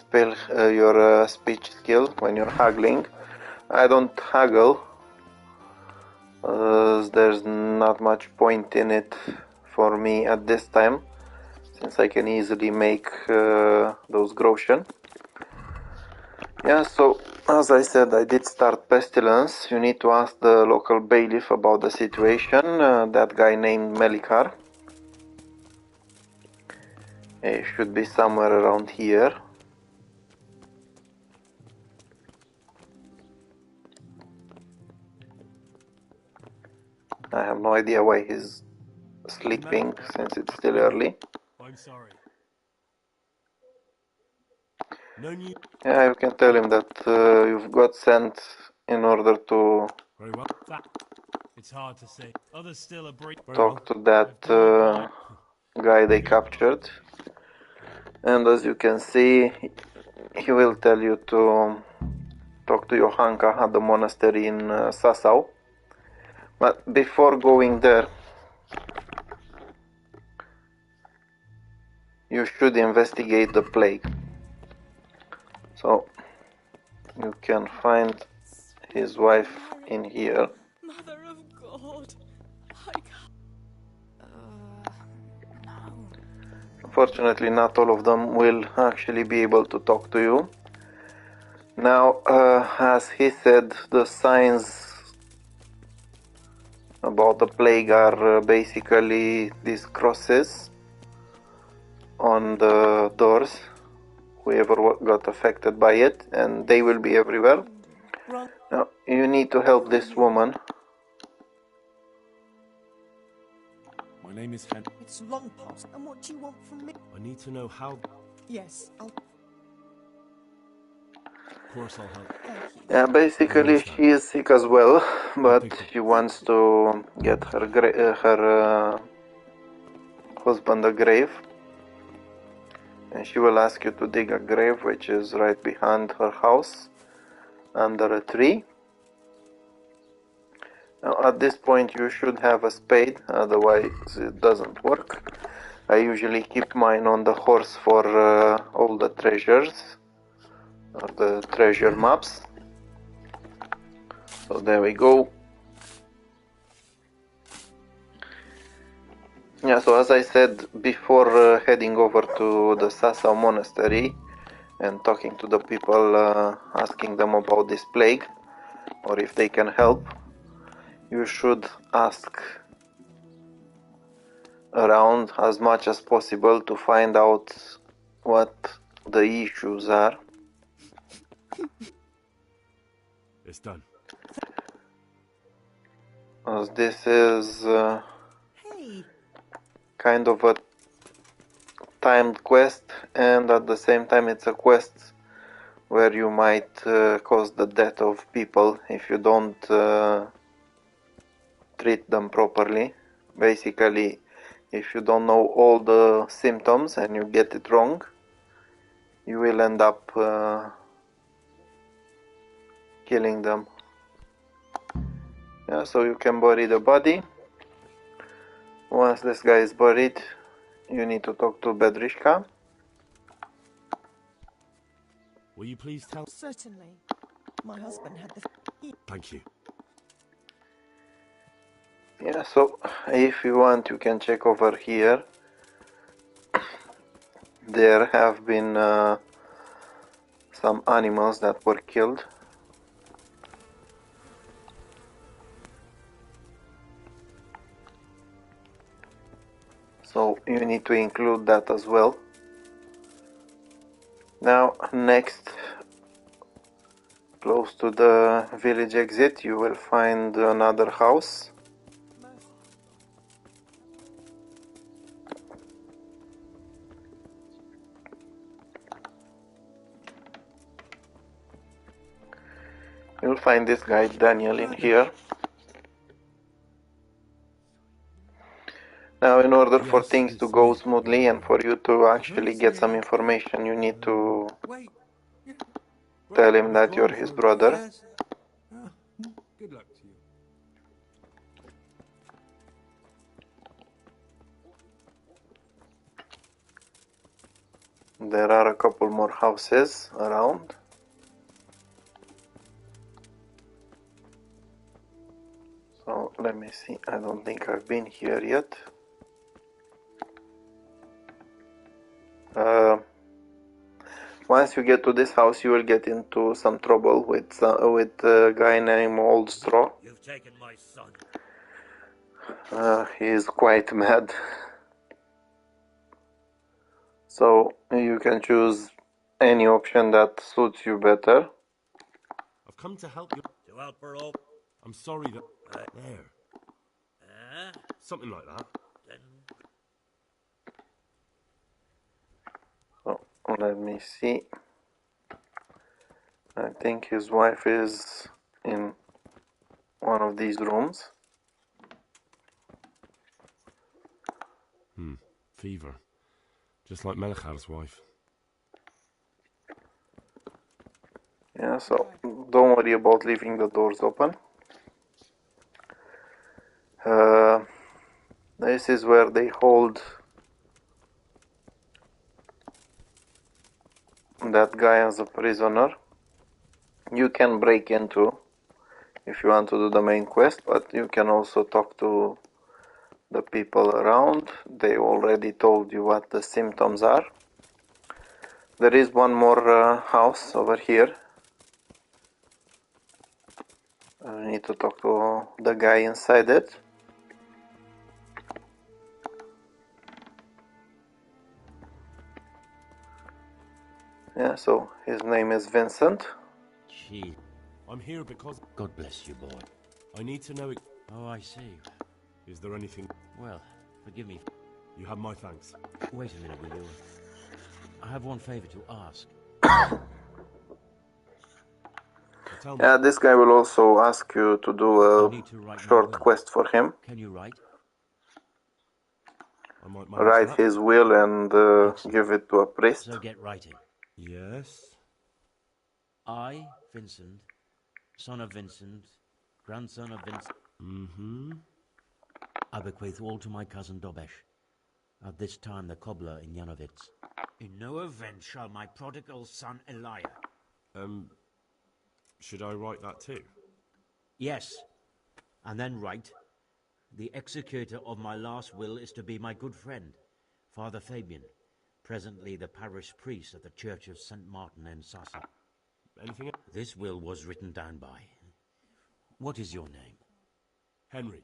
speech skill when you're haggling. I don't haggle. There's not much point in it for me at this time, since I can easily make those groschen. Yeah, so as I said, I did start pestilence. You need to ask the local bailiff about the situation, that guy named Melikar. He should be somewhere around here. I have no idea why he's sleeping, since it's still early. I'm sorry. No new. Yeah, you can tell him that you've got sent in order to Very well. It's hard to say. Others still are talk to that guy they captured. And as you can see, he will tell you to talk to Johanka at the monastery in Sasau. But before going there, you should investigate the plague. So you can find his wife in here. Mother of God, I can't. No. Unfortunately, not all of them will actually be able to talk to you. Now, as he said, the signs about the plague are basically these crosses on the doors, whoever got affected by it, and they will be everywhere. Now, you need to help this woman. My name is Hen. It's long past, and what do you want from me? I need to know how. Yes, I'll... Of course, I'll help. Thank you. Yeah, basically she is sick as well, but she wants to get her husband a grave, and she will ask you to dig a grave which is right behind her house, under a tree. Now at this point you should have a spade, otherwise it doesn't work. I usually keep mine on the horse for all the treasures, or the treasure maps. So there we go. Yeah, so as I said before, heading over to the Sasau monastery and talking to the people, asking them about this plague, or if they can help, you should ask around as much as possible to find out what the issues are. It's done. As this is Hey, kind of a timed quest, and at the same time it's a quest where you might cause the death of people if you don't treat them properly. Basically, if you don't know all the symptoms and you get it wrong, you will end up killing them. Yeah, so you can bury the body. Once this guy is buried, you need to talk to Bedrishka. Will you please tell? Certainly. My husband had the... Thank you. Yeah, so if you want, you can check over here. There have been some animals that were killed. So you need to include that as well. Now, next, close to the village exit, you will find another house. You'll find this guy Daniel in here. Now, in order for things to go smoothly and for you to actually get some information, you need to tell him that you're his brother. Good luck to you. There are a couple more houses around. So let me see, I don't think I've been here yet. Once you get to this house, you will get into some trouble with a guy named Old Straw. You've taken my son. He is quite mad. So you can choose any option that suits you better. I've come to help you. To help her up. I'm sorry that... there. Something like that. Then So let me see. I think his wife is in one of these rooms. Fever. Just like Melchar's wife. Yeah, so don't worry about leaving the doors open. This is where they hold that guy as a prisoner. You can break into if you want to do the main quest, but you can also talk to the people around. They already told you what the symptoms are. There is one more house over here. I need to talk to the guy inside it. Yeah, so his name is Vincent. Gee, I'm here because... God bless you, boy. I need to know... Oh, I see. Is there anything... Well, forgive me. You have my thanks. Wait a minute, will you? I have one favor to ask. Tell me. Yeah, this guy will also ask you to do a short quest for him. Can you write? I might Write that. his will and give it to a priest. So get writing. Yes? I, Vincent, son of Vincent, grandson of Vincent. Mm-hmm. I bequeath all to my cousin Dobesh, at this time the cobbler in Yanovitz. In no event shall my prodigal son Elia. Should I write that too? Yes, and then write, the executor of my last will is to be my good friend, Father Fabian, presently the parish priest of the Church of St. Martin in Sassa. Anything else? This will was written down by. What is your name? Henry.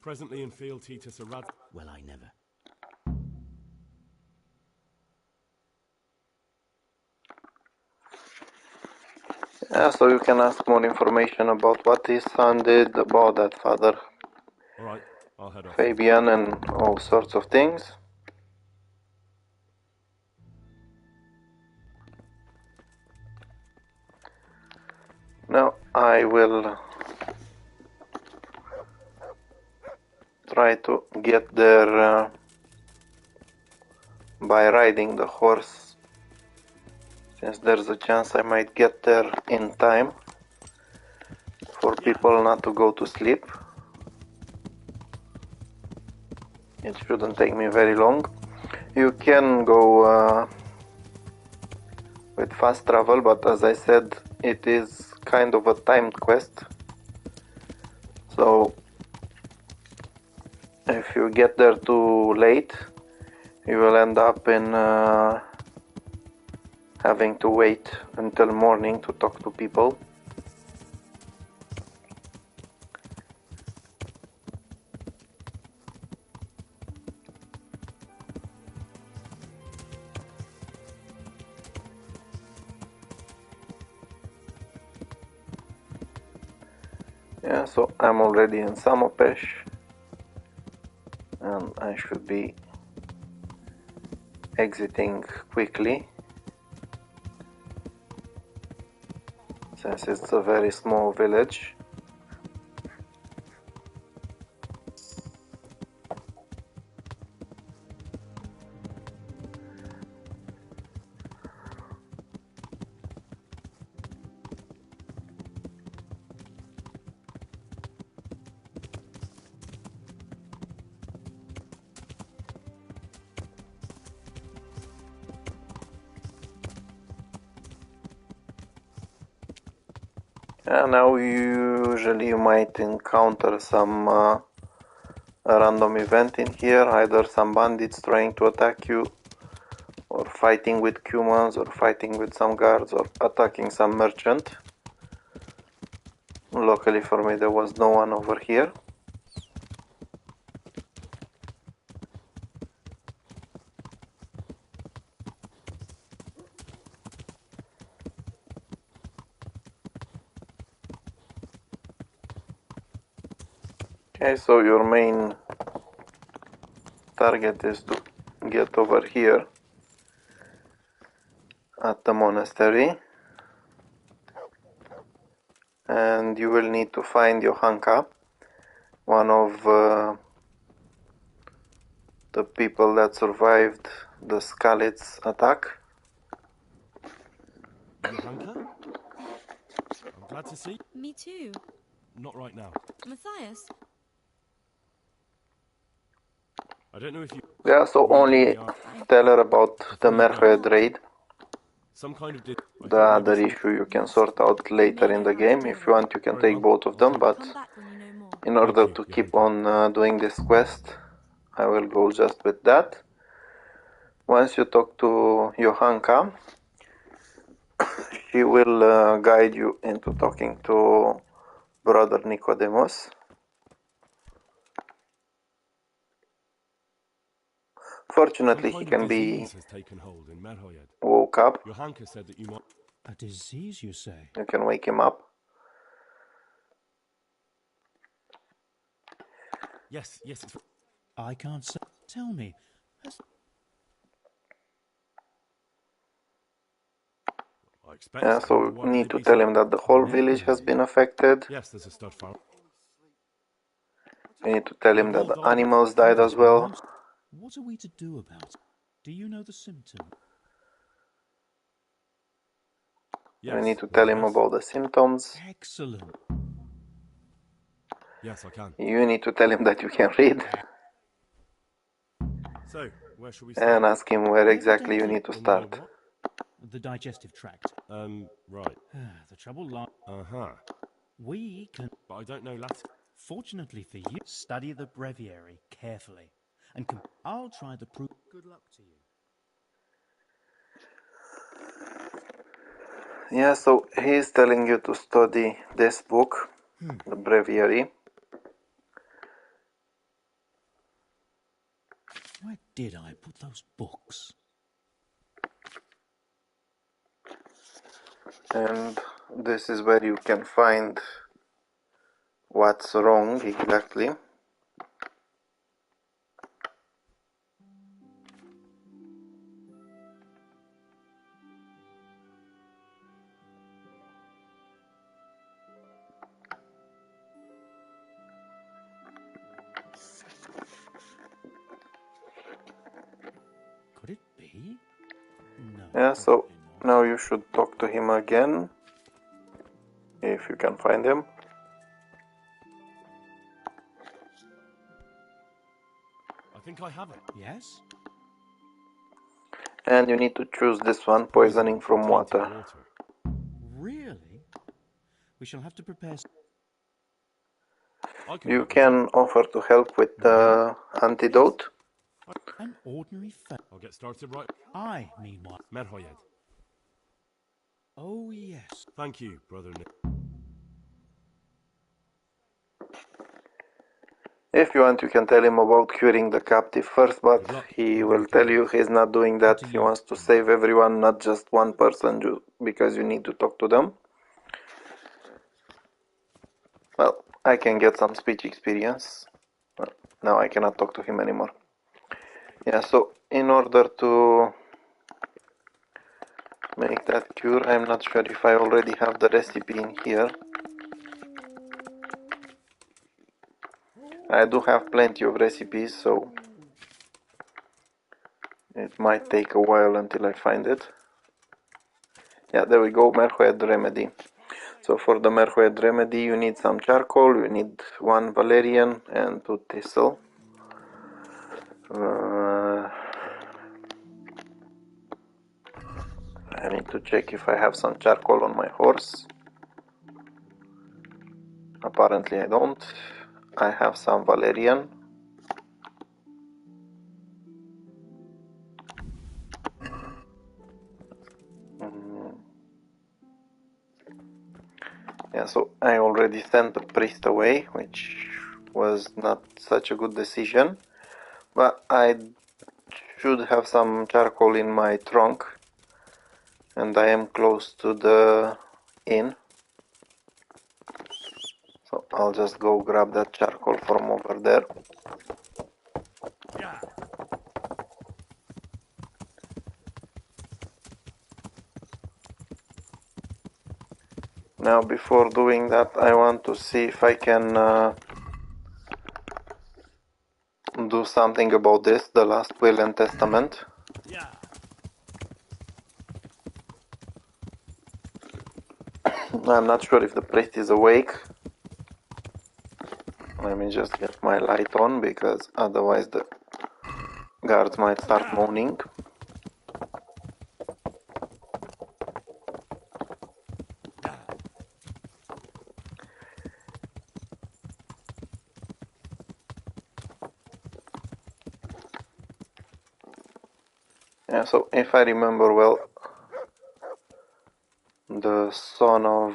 Presently in fealty to Sir Rad... Well, I never. Yeah, so you can ask more information about what his son did, about that Father Alright, I'll head off. Fabian and all sorts of things. Now I will try to get there by riding the horse, since there's a chance I might get there in time for people not to go to sleep. It shouldn't take me very long. You can go with fast travel, but as I said, it is kind of a timed quest. So if you get there too late, you will end up in having to wait until morning to talk to people. Yeah, so I'm already in Samopesh, and I should be exiting quickly, since it's a very small village. Now usually you might encounter some random event in here, either some bandits trying to attack you, or fighting with humans, or fighting with some guards, or attacking some merchant. Luckily for me there was no one over here. Okay, so your main target is to get over here at the monastery, and you will need to find Johanka, one of the people that survived the Skalitz attack. Johanka? I'm glad to see. Me too. Not right now. Matthias? I don't know if you... Yeah, so only tell her about the Merhoed raid. Some kind of... The other issue you can sort out later in the game. If you want, you can take both of them, but in order to keep on doing this quest, I will go just with that. Once you talk to Johanka, she will guide you into talking to Brother Nicodemus. Fortunately, he can be woke up. Johanka said that you might... A disease, you say? You can wake him up. Yes, it's... I can't say. Tell me. Yeah, so we need to tell him that the whole village has been affected. Yes, there's a stud farm. We need to tell him that the animals died as well. What are we to do about it? Do you know the symptom? We need to tell him about the symptoms. Excellent. Yes, I can. You need to tell him that you can read. So, where should we start? And ask him where exactly you need to start. The digestive tract. Right. The trouble lies... Uh-huh. We can... But I don't know Latin. Fortunately for you, study the breviary carefully. And I'll try the proof. Good luck to you. Yeah, so he's telling you to study this book, the breviary. Where did I put those books? And this is where you can find what's wrong exactly. Could it be? No. Yeah, so now you should talk to him again, if you can find him. I have it? Yes? And you need to choose this one, poisoning from water. Really? We shall have to prepare... You can offer to help with the antidote. An ordinary I'll get started right. I, meanwhile... Merhoyed. Oh, yes. Thank you, Brother Nick. If you want, you can tell him about curing the captive first, but he will tell you he's not doing that. He wants to save everyone, not just one person, because you need to talk to them. Well, I can get some speech experience. Well, now I cannot talk to him anymore. Yeah, so in order to make that cure, I'm not sure if I already have the recipe in here. I do have plenty of recipes, so it might take a while until I find it. Yeah, there we go, Merhoed remedy. So for the Merhoed remedy you need some charcoal, you need 1 valerian and 2 thistle. I need to check if I have some charcoal on my horse. Apparently I don't. I have some valerian. Yeah, so I already sent the priest away, which was not such a good decision. But I should have some charcoal in my trunk. And I am close to the inn. So I'll just go grab that charcoal from over there. Yeah. Now before doing that I want to see if I can do something about this, the last will and testament. Yeah. I'm not sure if the priest is awake. Let me just get my light on, because otherwise the guards might start moaning. Yeah, so if I remember well, the son of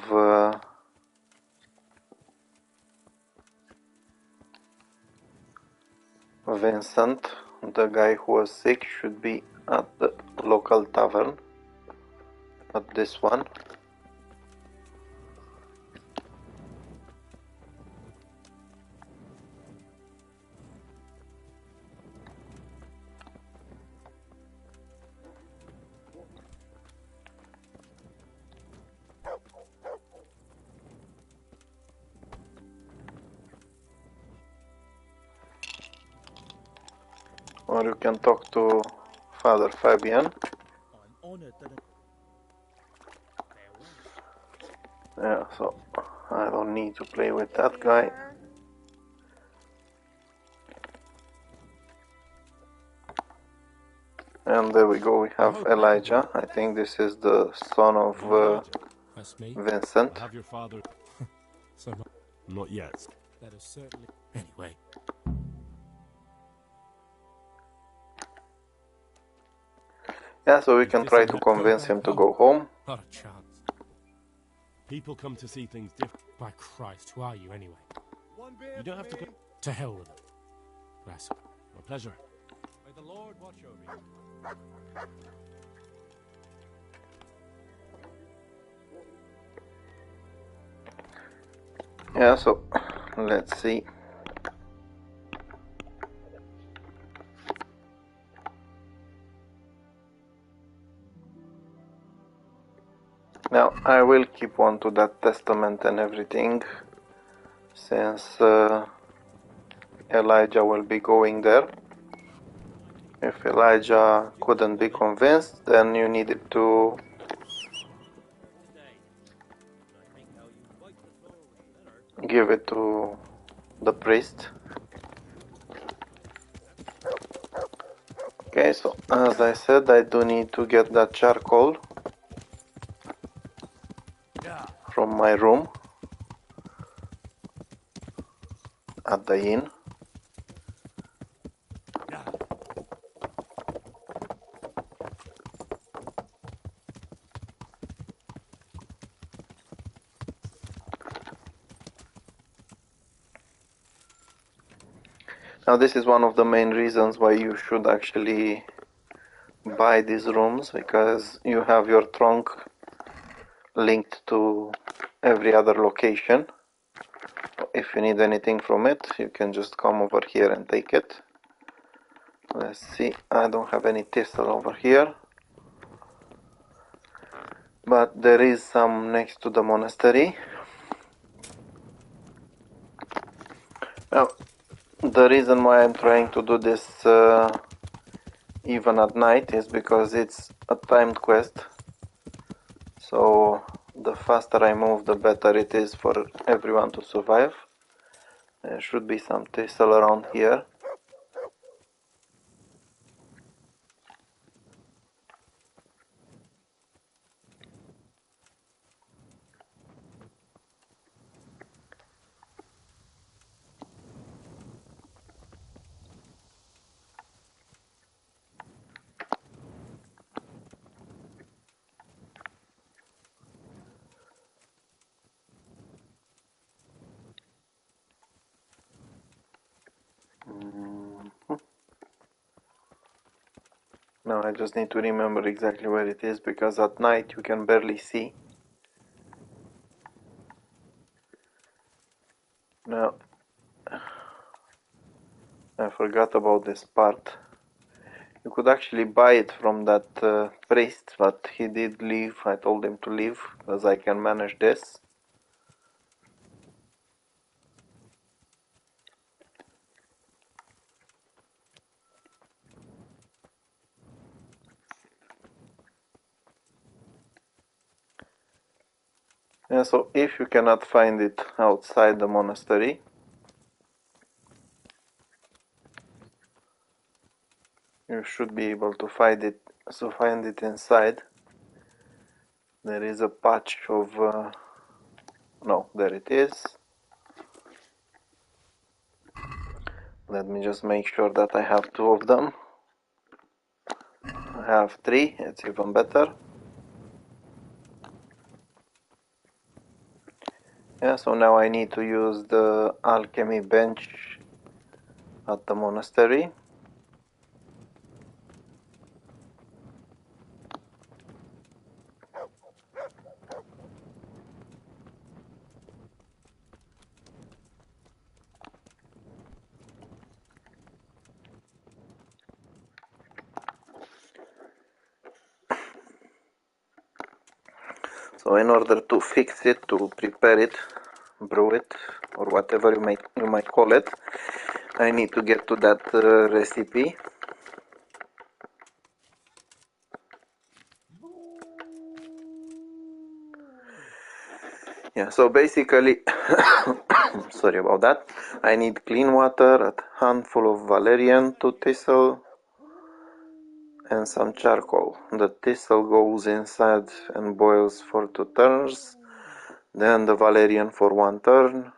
Vincent, the guy who was sick, should be at the local tavern, at this one. Or you can talk to Father Fabian. I'm honored that... Yeah, so I don't need to play with that guy. And there we go, we have Elijah. I think this is the son of That's me. Vincent. I have your father. So not yet. That is certainly... Anyway. Yeah, so we can try to convince him to go home. Not a chance. People come to see things different. By Christ, who are you anyway? You don't have to go. To hell with them. Bless. My pleasure. May the Lord watch over you. Yeah, so let's see. Now I will keep on to that testament and everything, since Elijah will be going there. If Elijah couldn't be convinced, then you needed to give it to the priest. Okay, so as I said, I do need to get that charcoal from my room at the inn. Now this is one of the main reasons why you should actually buy these rooms, because you have your trunk linked to every other location. If you need anything from it, you can just come over here and take it. Let's see, I don't have any thistle over here, but there is some next to the monastery. Now, the reason why I'm trying to do this even at night is because it's a timed quest. So the faster I move, the better it is for everyone to survive. There should be some thistle around here. Now I just need to remember exactly where it is, because at night you can barely see. Now, I forgot about this part. You could actually buy it from that priest, but he did leave. I told him to leave, because I can manage this. Yeah, so if you cannot find it outside the monastery, you should be able to find it. So find it inside. There is a patch of no, there it is. Let me just make sure that I have 2 of them. I have 3, it's even better. Yeah, so now I need to use the alchemy bench at the monastery. So in order to fix it, to prepare it, brew it, or whatever you might call it, I need to get to that recipe. Yeah, so basically, sorry about that, I need clean water, a handful of valerian, 2 thistle, and some charcoal. The thistle goes inside and boils for 2 turns, then the valerian for 1 turn.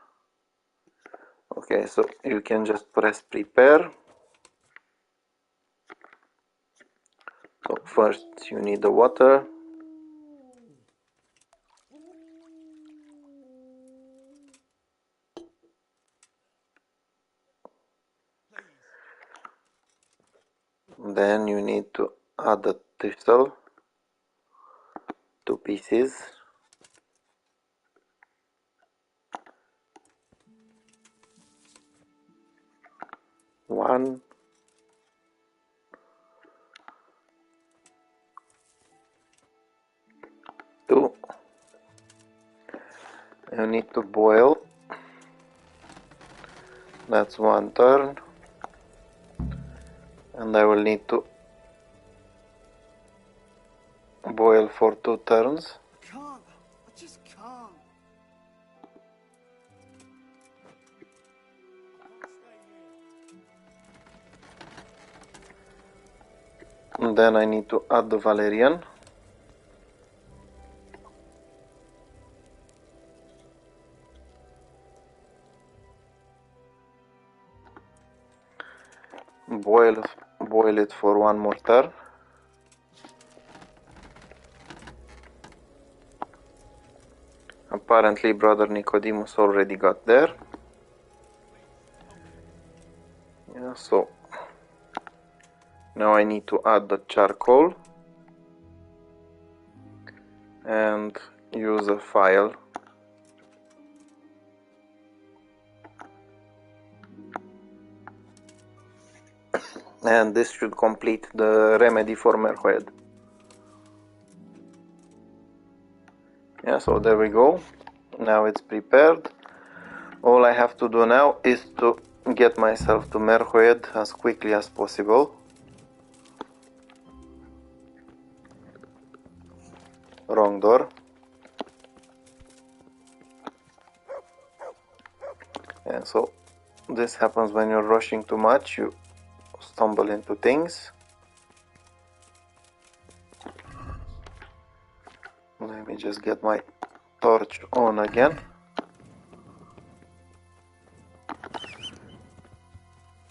Okay, so you can just press prepare. So first you need the water. Then you need to add the thistle, 2 pieces. One, two. You need to boil. That's 1 turn. And I will need to boil for 2 turns. Can't. I just can't. And then I need to add the valerian. Boil it for one more turn. Apparently Brother Nicodemus already got there. Yeah, so now I need to add the charcoal and use a file. And this should complete the remedy for Merhoed. Yeah, so there we go. Now it's prepared. All I have to do now is to get myself to Merhoed as quickly as possible. Wrong door. And so this happens when you're rushing too much. You stumble into things. Let me just get my torch on again.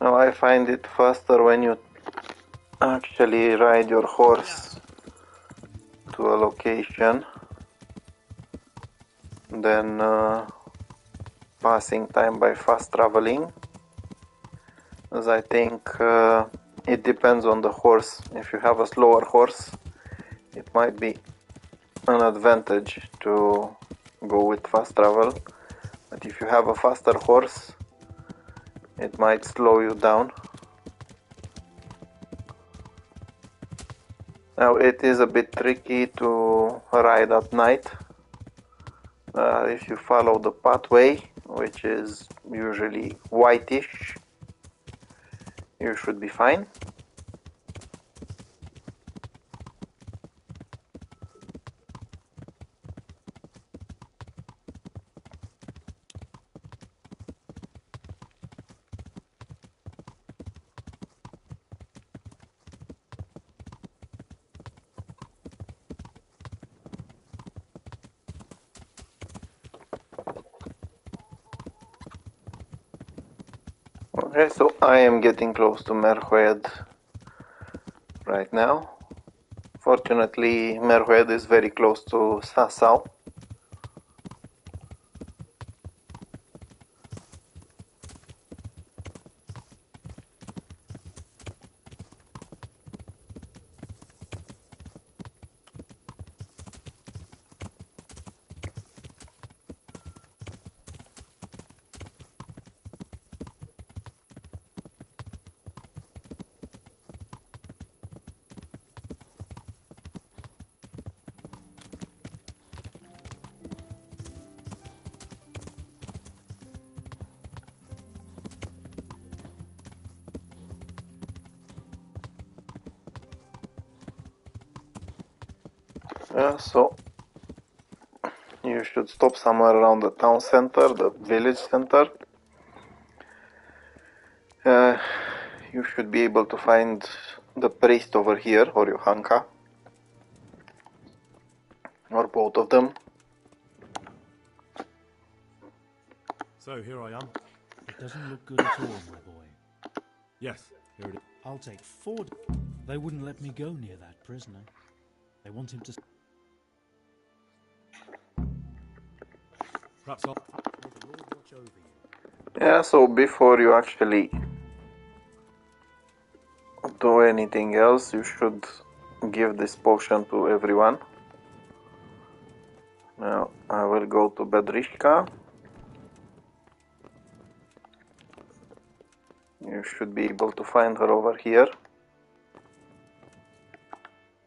Now I find it faster when you actually ride your horse to a location than passing time by fast traveling, as I think it depends on the horse. If you have a slower horse, it might be an advantage to go with fast travel, but if you have a faster horse, it might slow you down. Now it is a bit tricky to ride at night. If you follow the pathway, which is usually whitish, you should be fine. Okay, so I am getting close to Merhoed right now. Fortunately, Merhoed is very close to Sasau. So you should stop somewhere around the town center, the village center. You should be able to find the priest over here, or Johanka, or both of them. So here I am. It doesn't look good at all, my boy. Yes, here it is. I'll take 4. They wouldn't let me go near that prisoner. They want him to... Perhaps I'll... May the Lord watch over you. Yeah, so before you actually do anything else, you should give this potion to everyone. Now I will go to Bedrishka. You should be able to find her over here.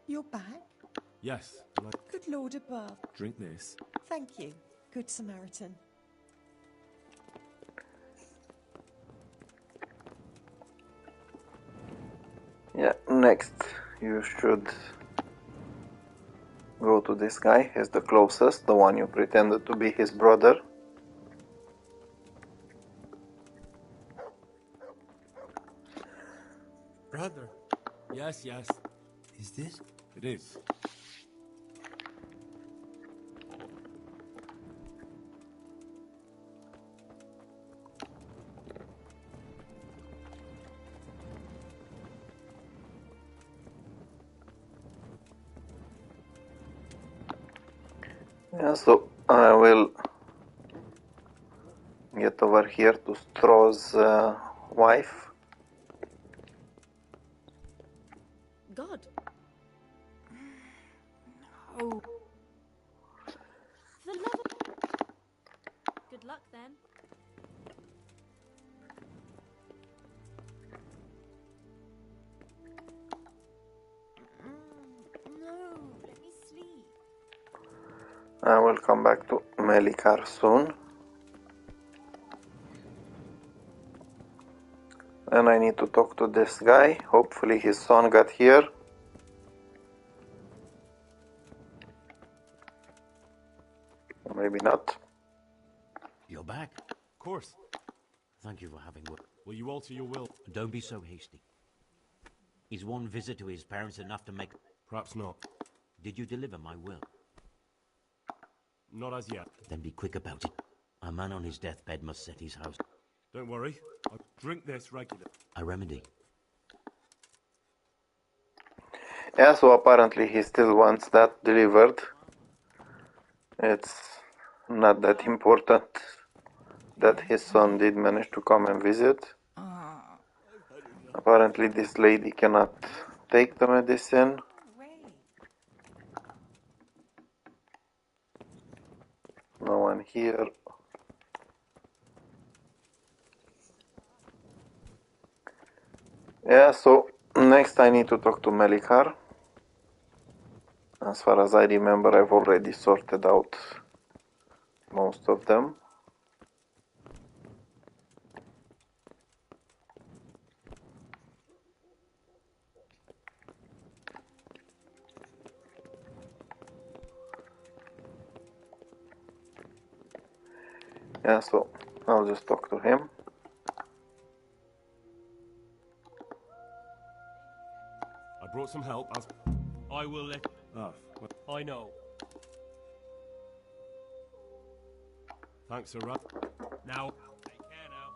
You're back? Yes. Good Lord above. Drink this. Thank you, Good Samaritan. Yeah, next you should go to this guy. He's the closest, the one you pretended to be his brother. Brother. Yes, yes. Is this? It is. Yeah, so I will get over here to Straw's wife. God. Oh. For the love of... Good luck then. No, let me sleep. I will come back to Melikar soon. And I need to talk to this guy. Hopefully his son got here. Maybe not. You're back. Of course. Thank you for having work. Will you alter your will? Don't be so hasty. Is one visit to his parents enough to make... Perhaps not. Did you deliver my will? Not as yet. Then be quick about it. A man on his deathbed must set his house. Don't worry. I drink this regularly. A remedy. Yeah, so apparently he still wants that delivered. It's not that important that his son did manage to come and visit. Apparently this lady cannot take the medicine. No one here. Yeah, so next I need to talk to Melikar. As far as I remember, I've already sorted out most of them. Yeah, so I'll just talk to him. I brought some help as... I will let... Oh, well, I know. thanks, Sir Rab. Now, take care now.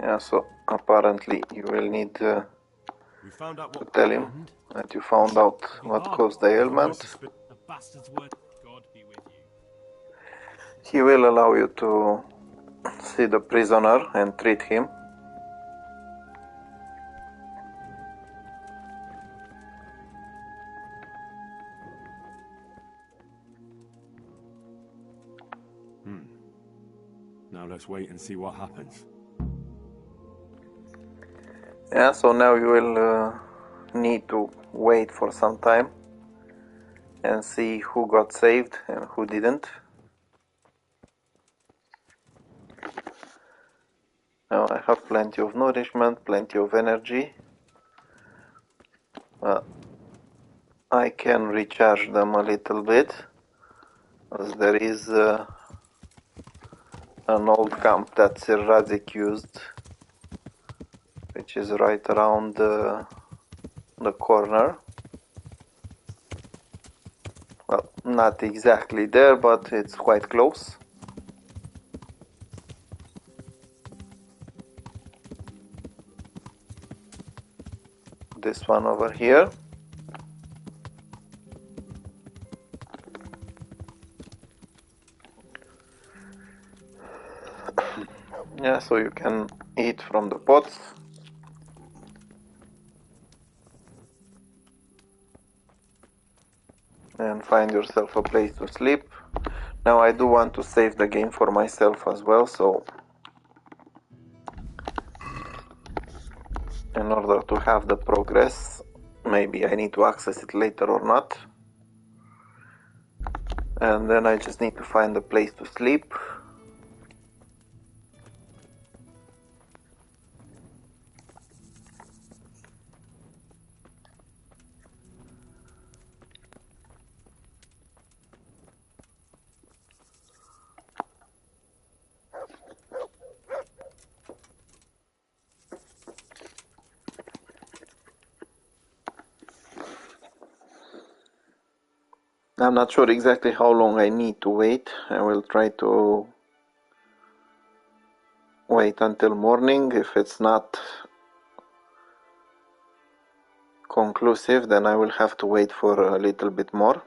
Yeah, so apparently you will need to We found out what... tell him that you found out what caused the ailment. The bastard's word. God be with you. He will allow you to see the prisoner and treat him. Now let's wait and see what happens. Yeah, so now you will need to wait for some time and see who got saved and who didn't. Now I have plenty of nourishment, plenty of energy. I can recharge them a little bit, as there is an old camp that Sir Radzik used, which is right around the corner. Well, not exactly there, but it's quite close. This one over here. Yeah, so you can eat from the pots. And find yourself a place to sleep. Now I do want to save the game for myself as well, so in order to have the progress, maybe I need to access it later or not. And then I just need to find a place to sleep. I'm not sure exactly how long I need to wait. I will try to wait until morning. If it's not conclusive, then I will have to wait for a little bit more.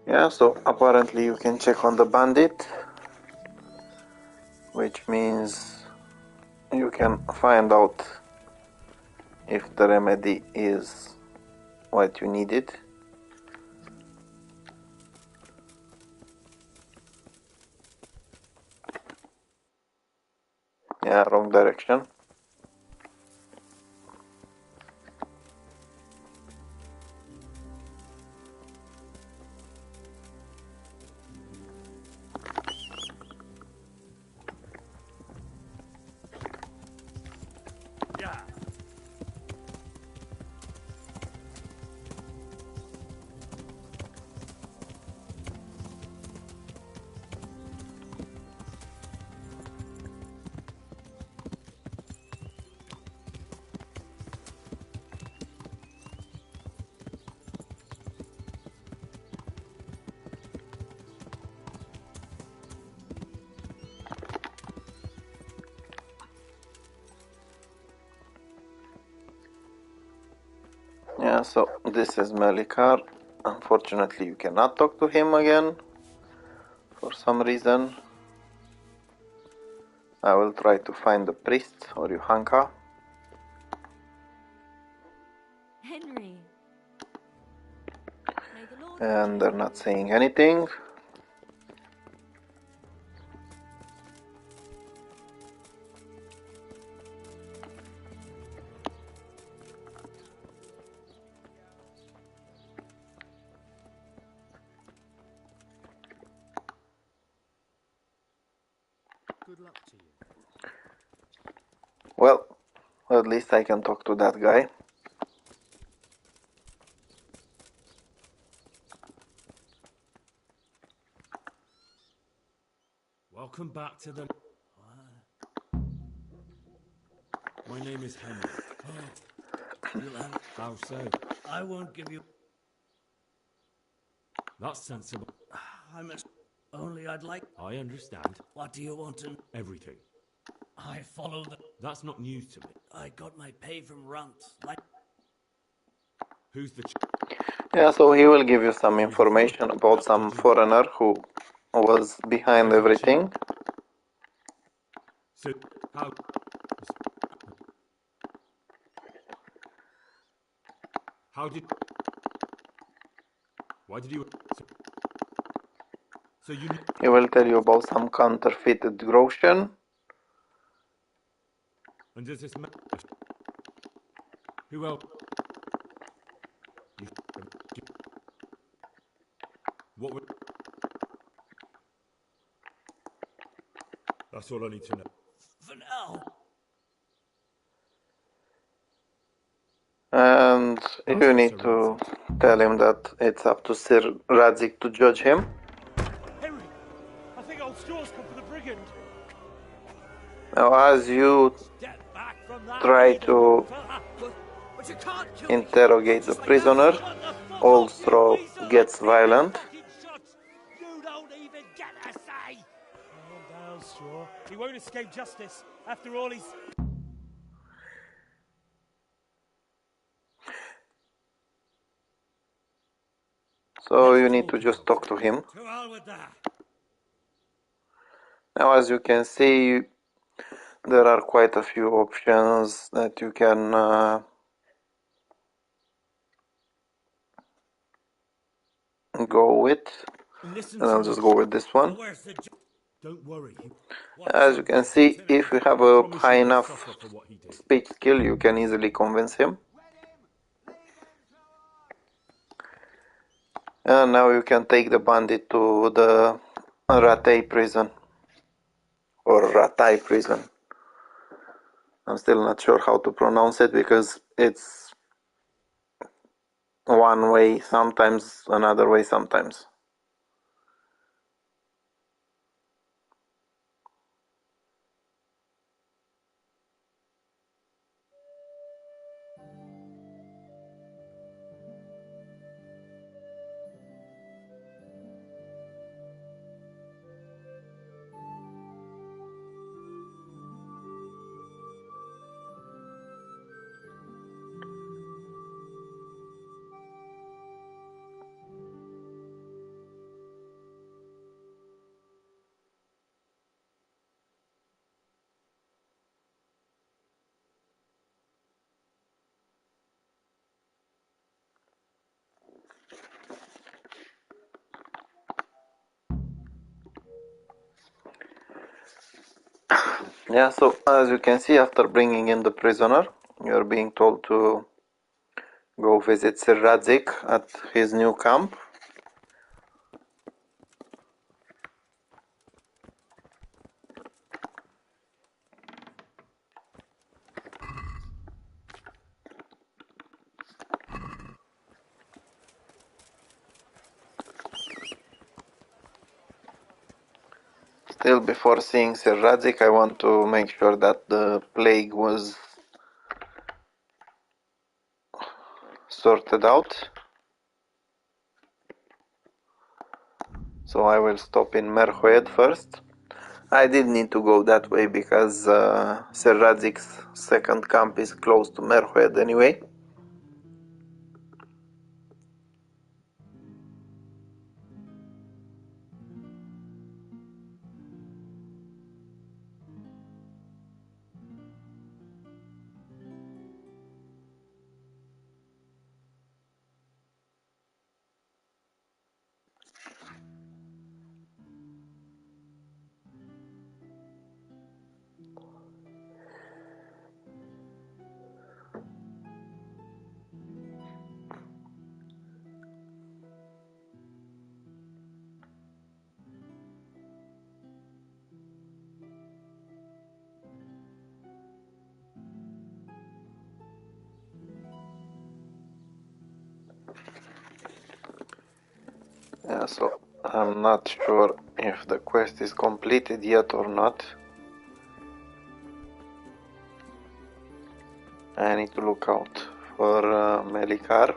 Yeah, so apparently you can check on the bandit, which means you can find out if the remedy is what you needed. Yeah, wrong direction. Yeah. Yeah, so this is Melikar. Unfortunately, you cannot talk to him again for some reason. I will try to find the priest or Yuhanka. Henry. May the Lord And they're not saying anything. Good luck to you. Well, at least I can talk to that guy. Welcome back to the... My name is Henry. Oh, you'll have... How so? I won't give you... That's sensible. I must... Only I'd like... I understand. What do you want to... Everything. I follow the... That's not news to me. I got my pay from Runts. Like... Who's the... Yeah, so he will give you some information about some foreigner who was behind everything. So, how... How did... Why did you... So you... He will tell you about some counterfeited groschen. And does this... Who else? You... What would... That's all I need to know. For now. And you need to tell him that it's up to Sir Radzik to judge him. Henry, I think old Straw's come for the brigand. Now, as you try to interrogate the prisoner, Old Straw gets violent. You don't even get a say. Calm down, Straw. He won't escape justice. After all, he's... So you need to just talk to him. To hell with that. Now, as you can see, there are quite a few options that you can go with. And I'll just go with this one. Don't worry. As you can see, if you have a high enough speech skill, you can easily convince him. And now you can take the bandit to the Ratay prison. or Ratai prison. I'm still not sure how to pronounce it because it's one way sometimes, another way sometimes. Yeah, so as you can see, after bringing in the prisoner, you're being told to go visit Sir Radzik at his new camp. Still, before seeing Sir Radzik, I want to make sure that the plague was sorted out. So I will stop in Merhoed first. I did need to go that way because Sir Radzik's second camp is close to Merhoed anyway. Yeah, so I'm not sure if the quest is completed yet or not. I need to look out for Melikar.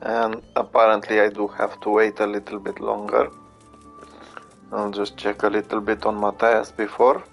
And apparently I do have to wait a little bit longer. I'll just check a little bit on Matthias before.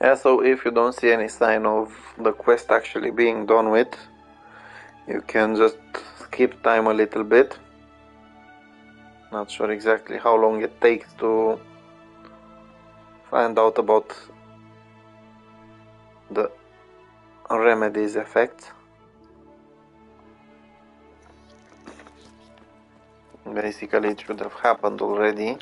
Yeah, so if you don't see any sign of the quest actually being done with, you can just skip time a little bit. Not sure exactly how long it takes to find out about the remedy's effects. Basically it should have happened already.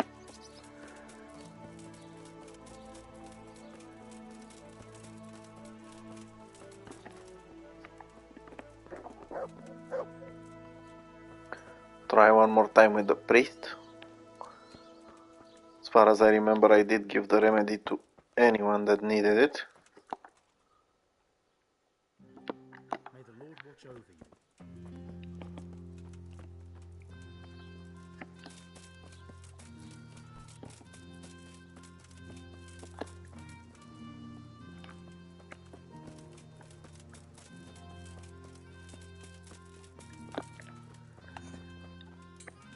Try one more time with the priest. As far as I remember, I did give the remedy to anyone that needed it. May the Lord watch over you.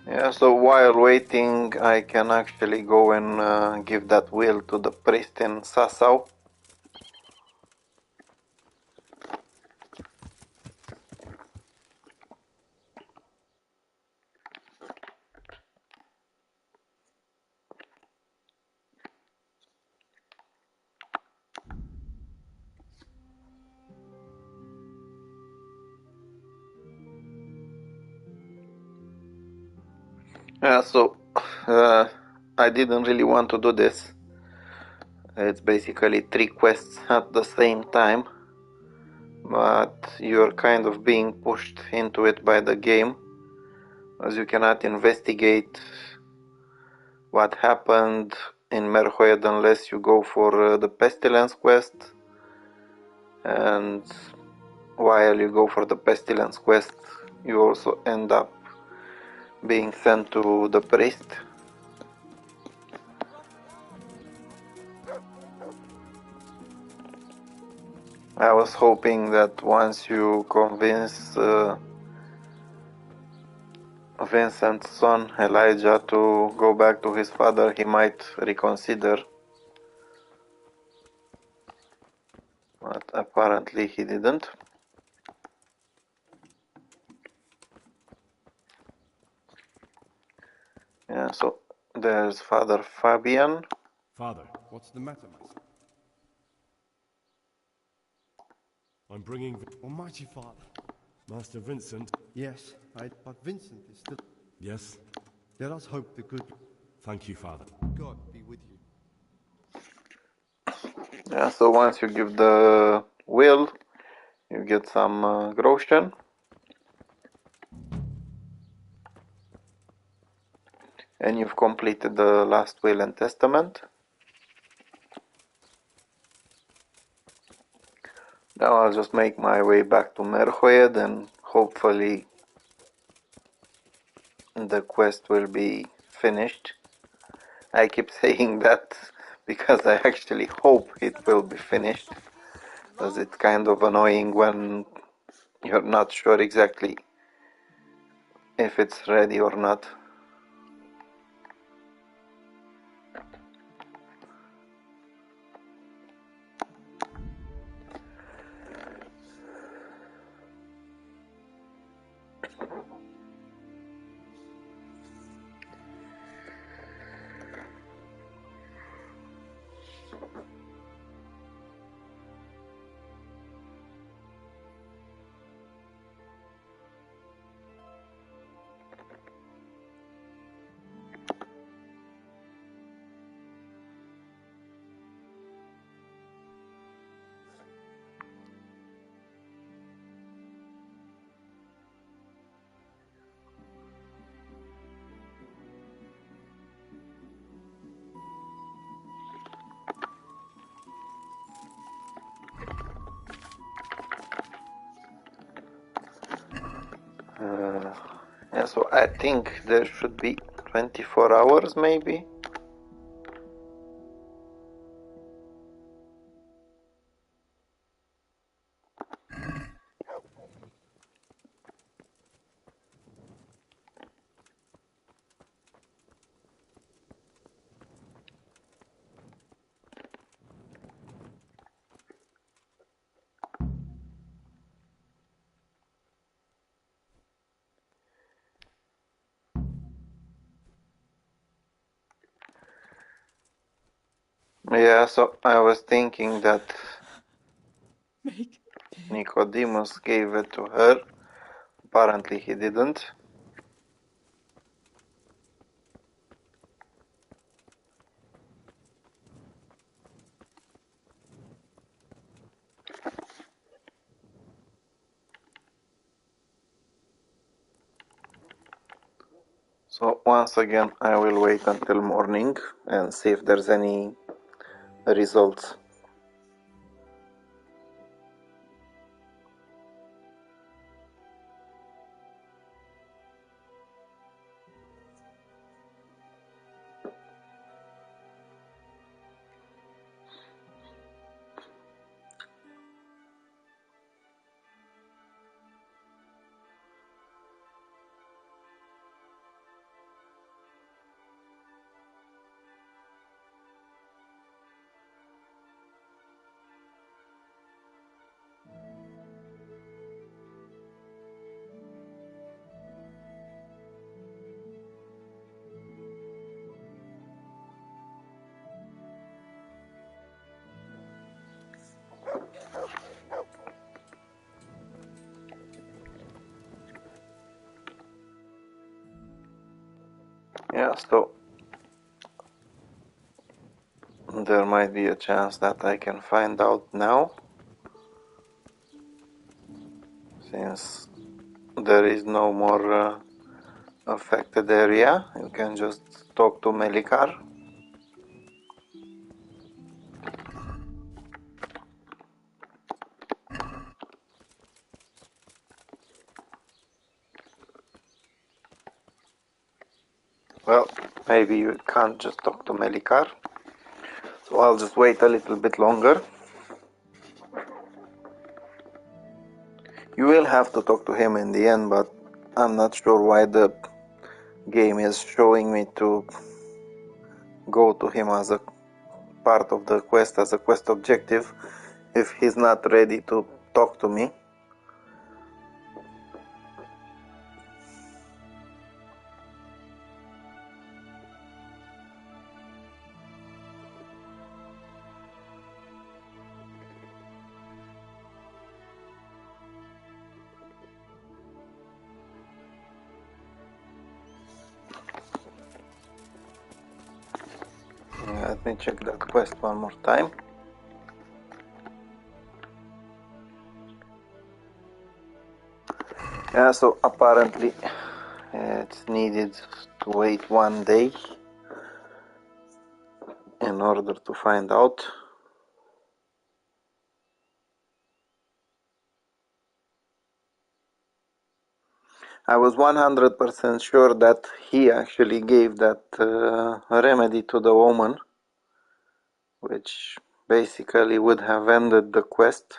Yeah, so while waiting, I can actually go and give that will to the priest in Sassau. Yeah, so I didn't really want to do this. It's basically 3 quests at the same time, but you're kind of being pushed into it by the game, as you cannot investigate what happened in Merhoed unless you go for the Pestilence quest, and while you go for the Pestilence quest you also end up being sent to the priest. I was hoping that once you convince Vincent's son Elijah to go back to his father, he might reconsider, but apparently he didn't. Yeah, so there's Father Fabian. Father, What's the matter, Mason? I'm bringing Almighty Father. Master Vincent. Yes, but Vincent is still... Yes? Let us hope the good... Thank you, Father. God be with you. Yeah, so once you give the will, you get some groschen. And you've completed the last will and testament. Now I'll just make my way back to Merhoed and hopefully the quest will be finished. I keep saying that because I actually hope it will be finished, because it's kind of annoying when you're not sure exactly if it's ready or not. Yeah, so I think there should be 24 hours maybe. Yeah, so I was thinking that Nicodemus gave it to her. Apparently he didn't. So once again I will wait until morning and see if there's any results. Yeah, so there might be a chance that I can find out now, since there is no more affected area. You can just talk to Melikar. Well, maybe you can't just talk to Melikar, so I'll just wait a little bit longer. You will have to talk to him in the end, but I'm not sure why the game is showing me to go to him as a part of the quest, as a quest objective, if he's not ready to talk to me. Let me check that quest one more time. Yeah, so apparently it's needed to wait 1 day in order to find out. I was 100% sure that he actually gave that remedy to the woman, which basically would have ended the quest.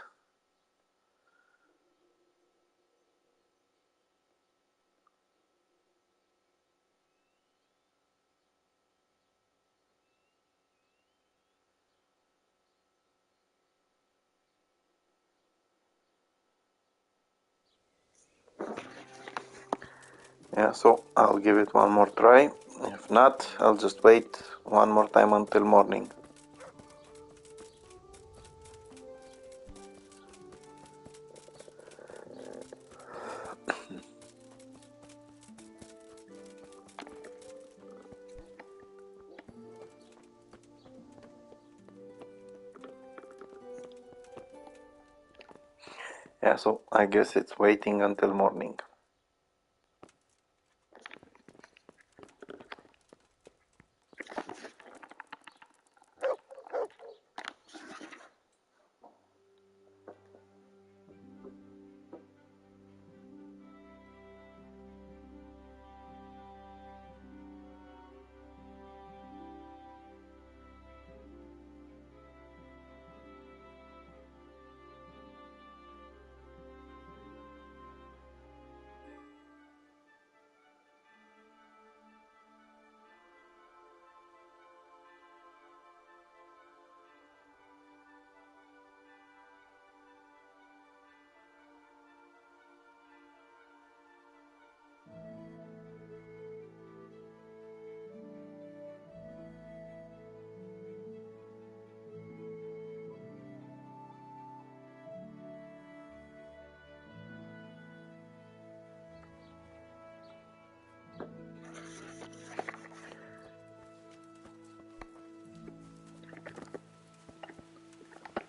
Yeah, so I'll give it one more try. If not, I'll just wait one more time until morning. Yeah, so I guess it's waiting until morning.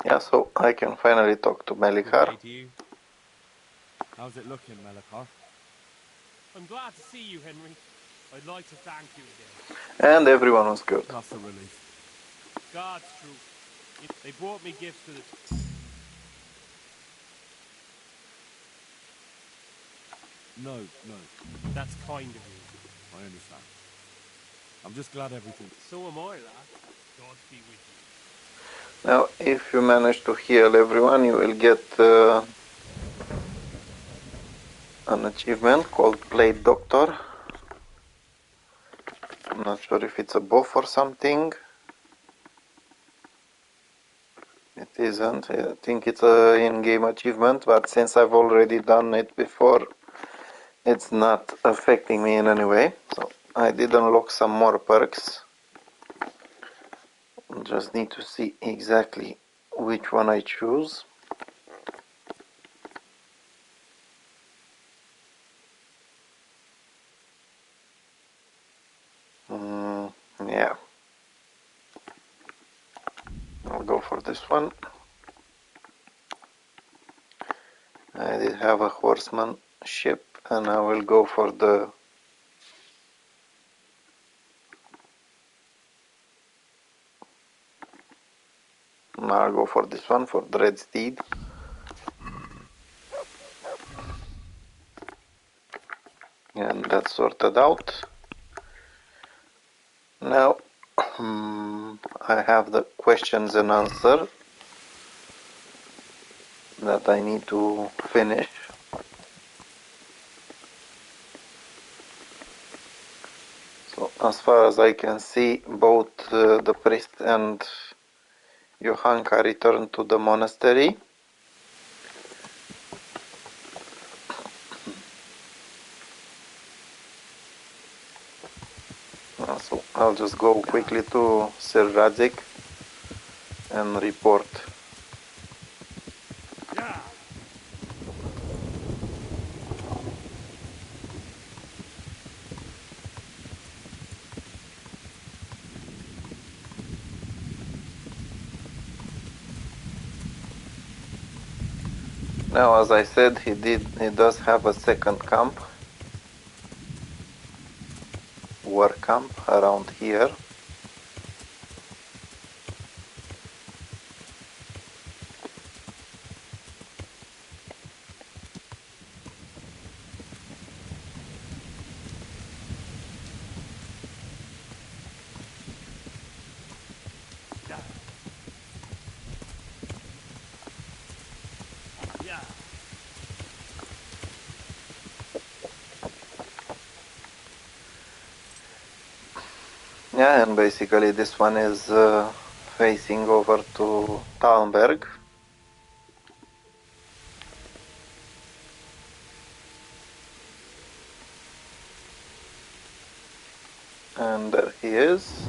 Yeah, so I can finally talk to Melikar. Good day to you. How's it looking, Melikar? I'm glad to see you, Henry. I'd like to thank you again. And everyone was good. That's a relief. God's truth. They brought me gifts to the... No. That's kind of you. I understand. I'm just glad everything... So am I, lad. God be with you. Now, if you manage to heal everyone, you will get an achievement called Play Doctor. I'm not sure if it's a buff or something. It isn't. I think it's an in-game achievement, but since I've already done it before, it's not affecting me in any way. So I did unlock some more perks. Just need to see exactly which one I choose. Yeah. I'll go for this one. I did have a horseman ship, and I will go for the I'll go for this one, for the red steed. And that's sorted out. Now I have the questions and answer that I need to finish. So as far as I can see, both the priest and Johanka returned to the monastery. So I'll just go quickly to Sir Radzik and report. Now, as I said, he does have a second camp, war camp around here. Yeah, and basically this one is facing over to Talmberg. And there he is.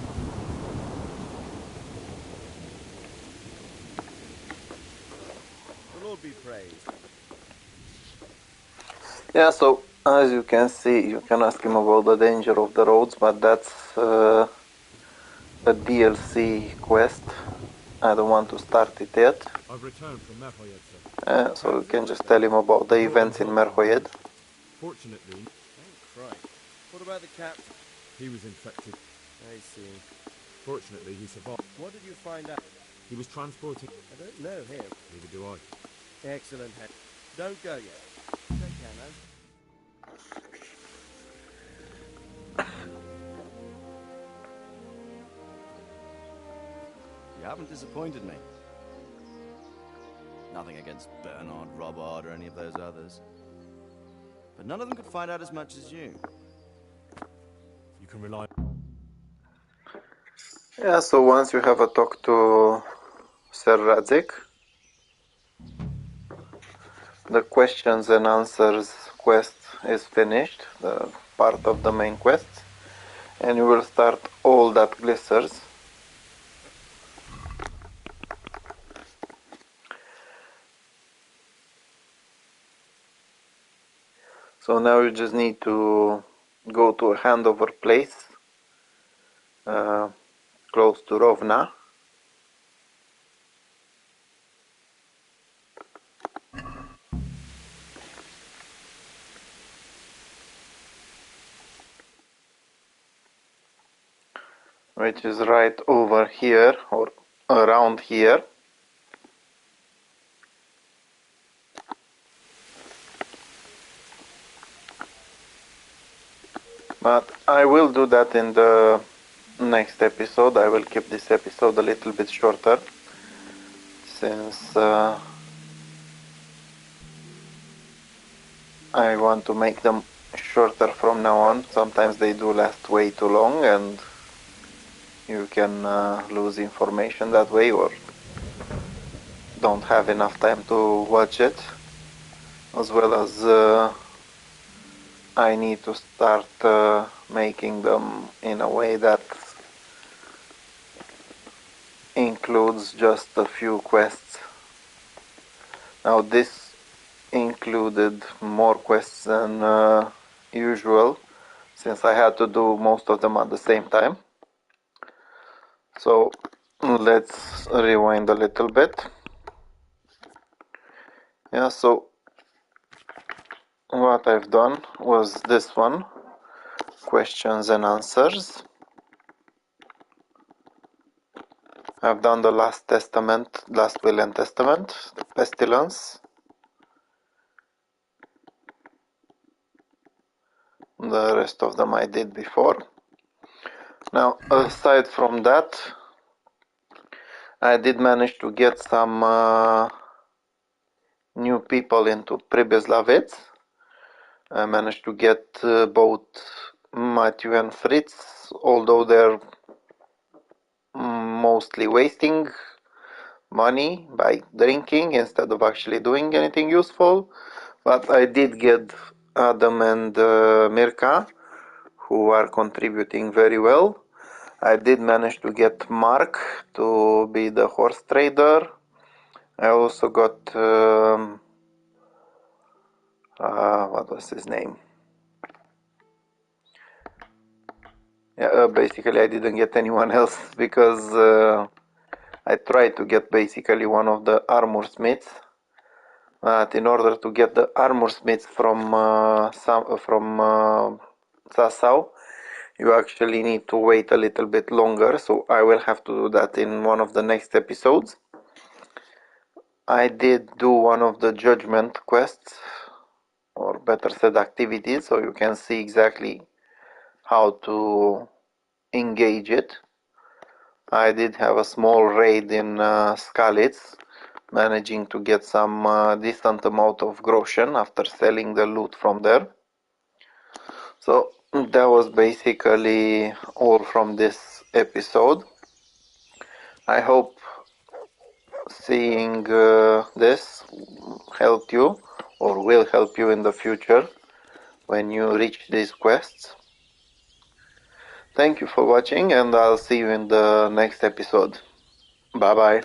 The Lord be praised. Yeah, so as you can see, you can ask him about the danger of the roads, but that's a DLC quest. I don't want to start it yet. I've returned from Merhoyed, sir. So you can just tell him about the events in Merhoyed. Fortunately... Oh, Christ. What about the captain? He was infected. I see. Fortunately, he survived. What did you find out? He was transporting... I don't know him. Neither do I. Excellent. Don't go yet. Take care now. You haven't disappointed me. Nothing against Bernard, Robard, or any of those others. But none of them could find out as much as you. You can rely... Yeah, so once you have a talk to Sir Radzik, the questions and answers quest is finished, the part of the main quest, and you will start all that glisters. So now you just need to go to a handover place close to Rovna. Which is right over here or around here. But I will do that in the next episode. I will keep this episode a little bit shorter since I want to make them shorter from now on. Sometimes they do last way too long and you can lose information that way or don't have enough time to watch it, as well as I need to start making them in a way that includes just a few quests. Now this included more quests than usual, since I had to do most of them at the same time. So let's rewind a little bit. Yeah, so what I've done was this one, questions and answers. I've done the last will and testament, the pestilence. The rest of them I did before. Now, aside from that, I did manage to get some new people into Pribyslavitz. I managed to get both Matthew and Fritz, although they're mostly wasting money by drinking instead of actually doing anything useful. But I did get Adam and Mirka, who are contributing very well. I did manage to get Mark to be the horse trader. I also got what was his name? Yeah, basically I didn't get anyone else because I tried to get basically one of the armor smiths. But in order to get the armor smiths from Sasau, you actually need to wait a little bit longer, so I will have to do that in one of the next episodes. I did do one of the judgment quests, or better said activities, so you can see exactly how to engage it. I did have a small raid in Skalitz, managing to get some decent amount of groschen after selling the loot from there. So that was basically all from this episode. I hope seeing this helped you or will help you in the future when you reach these quests. Thank you for watching, and I'll see you in the next episode. Bye bye.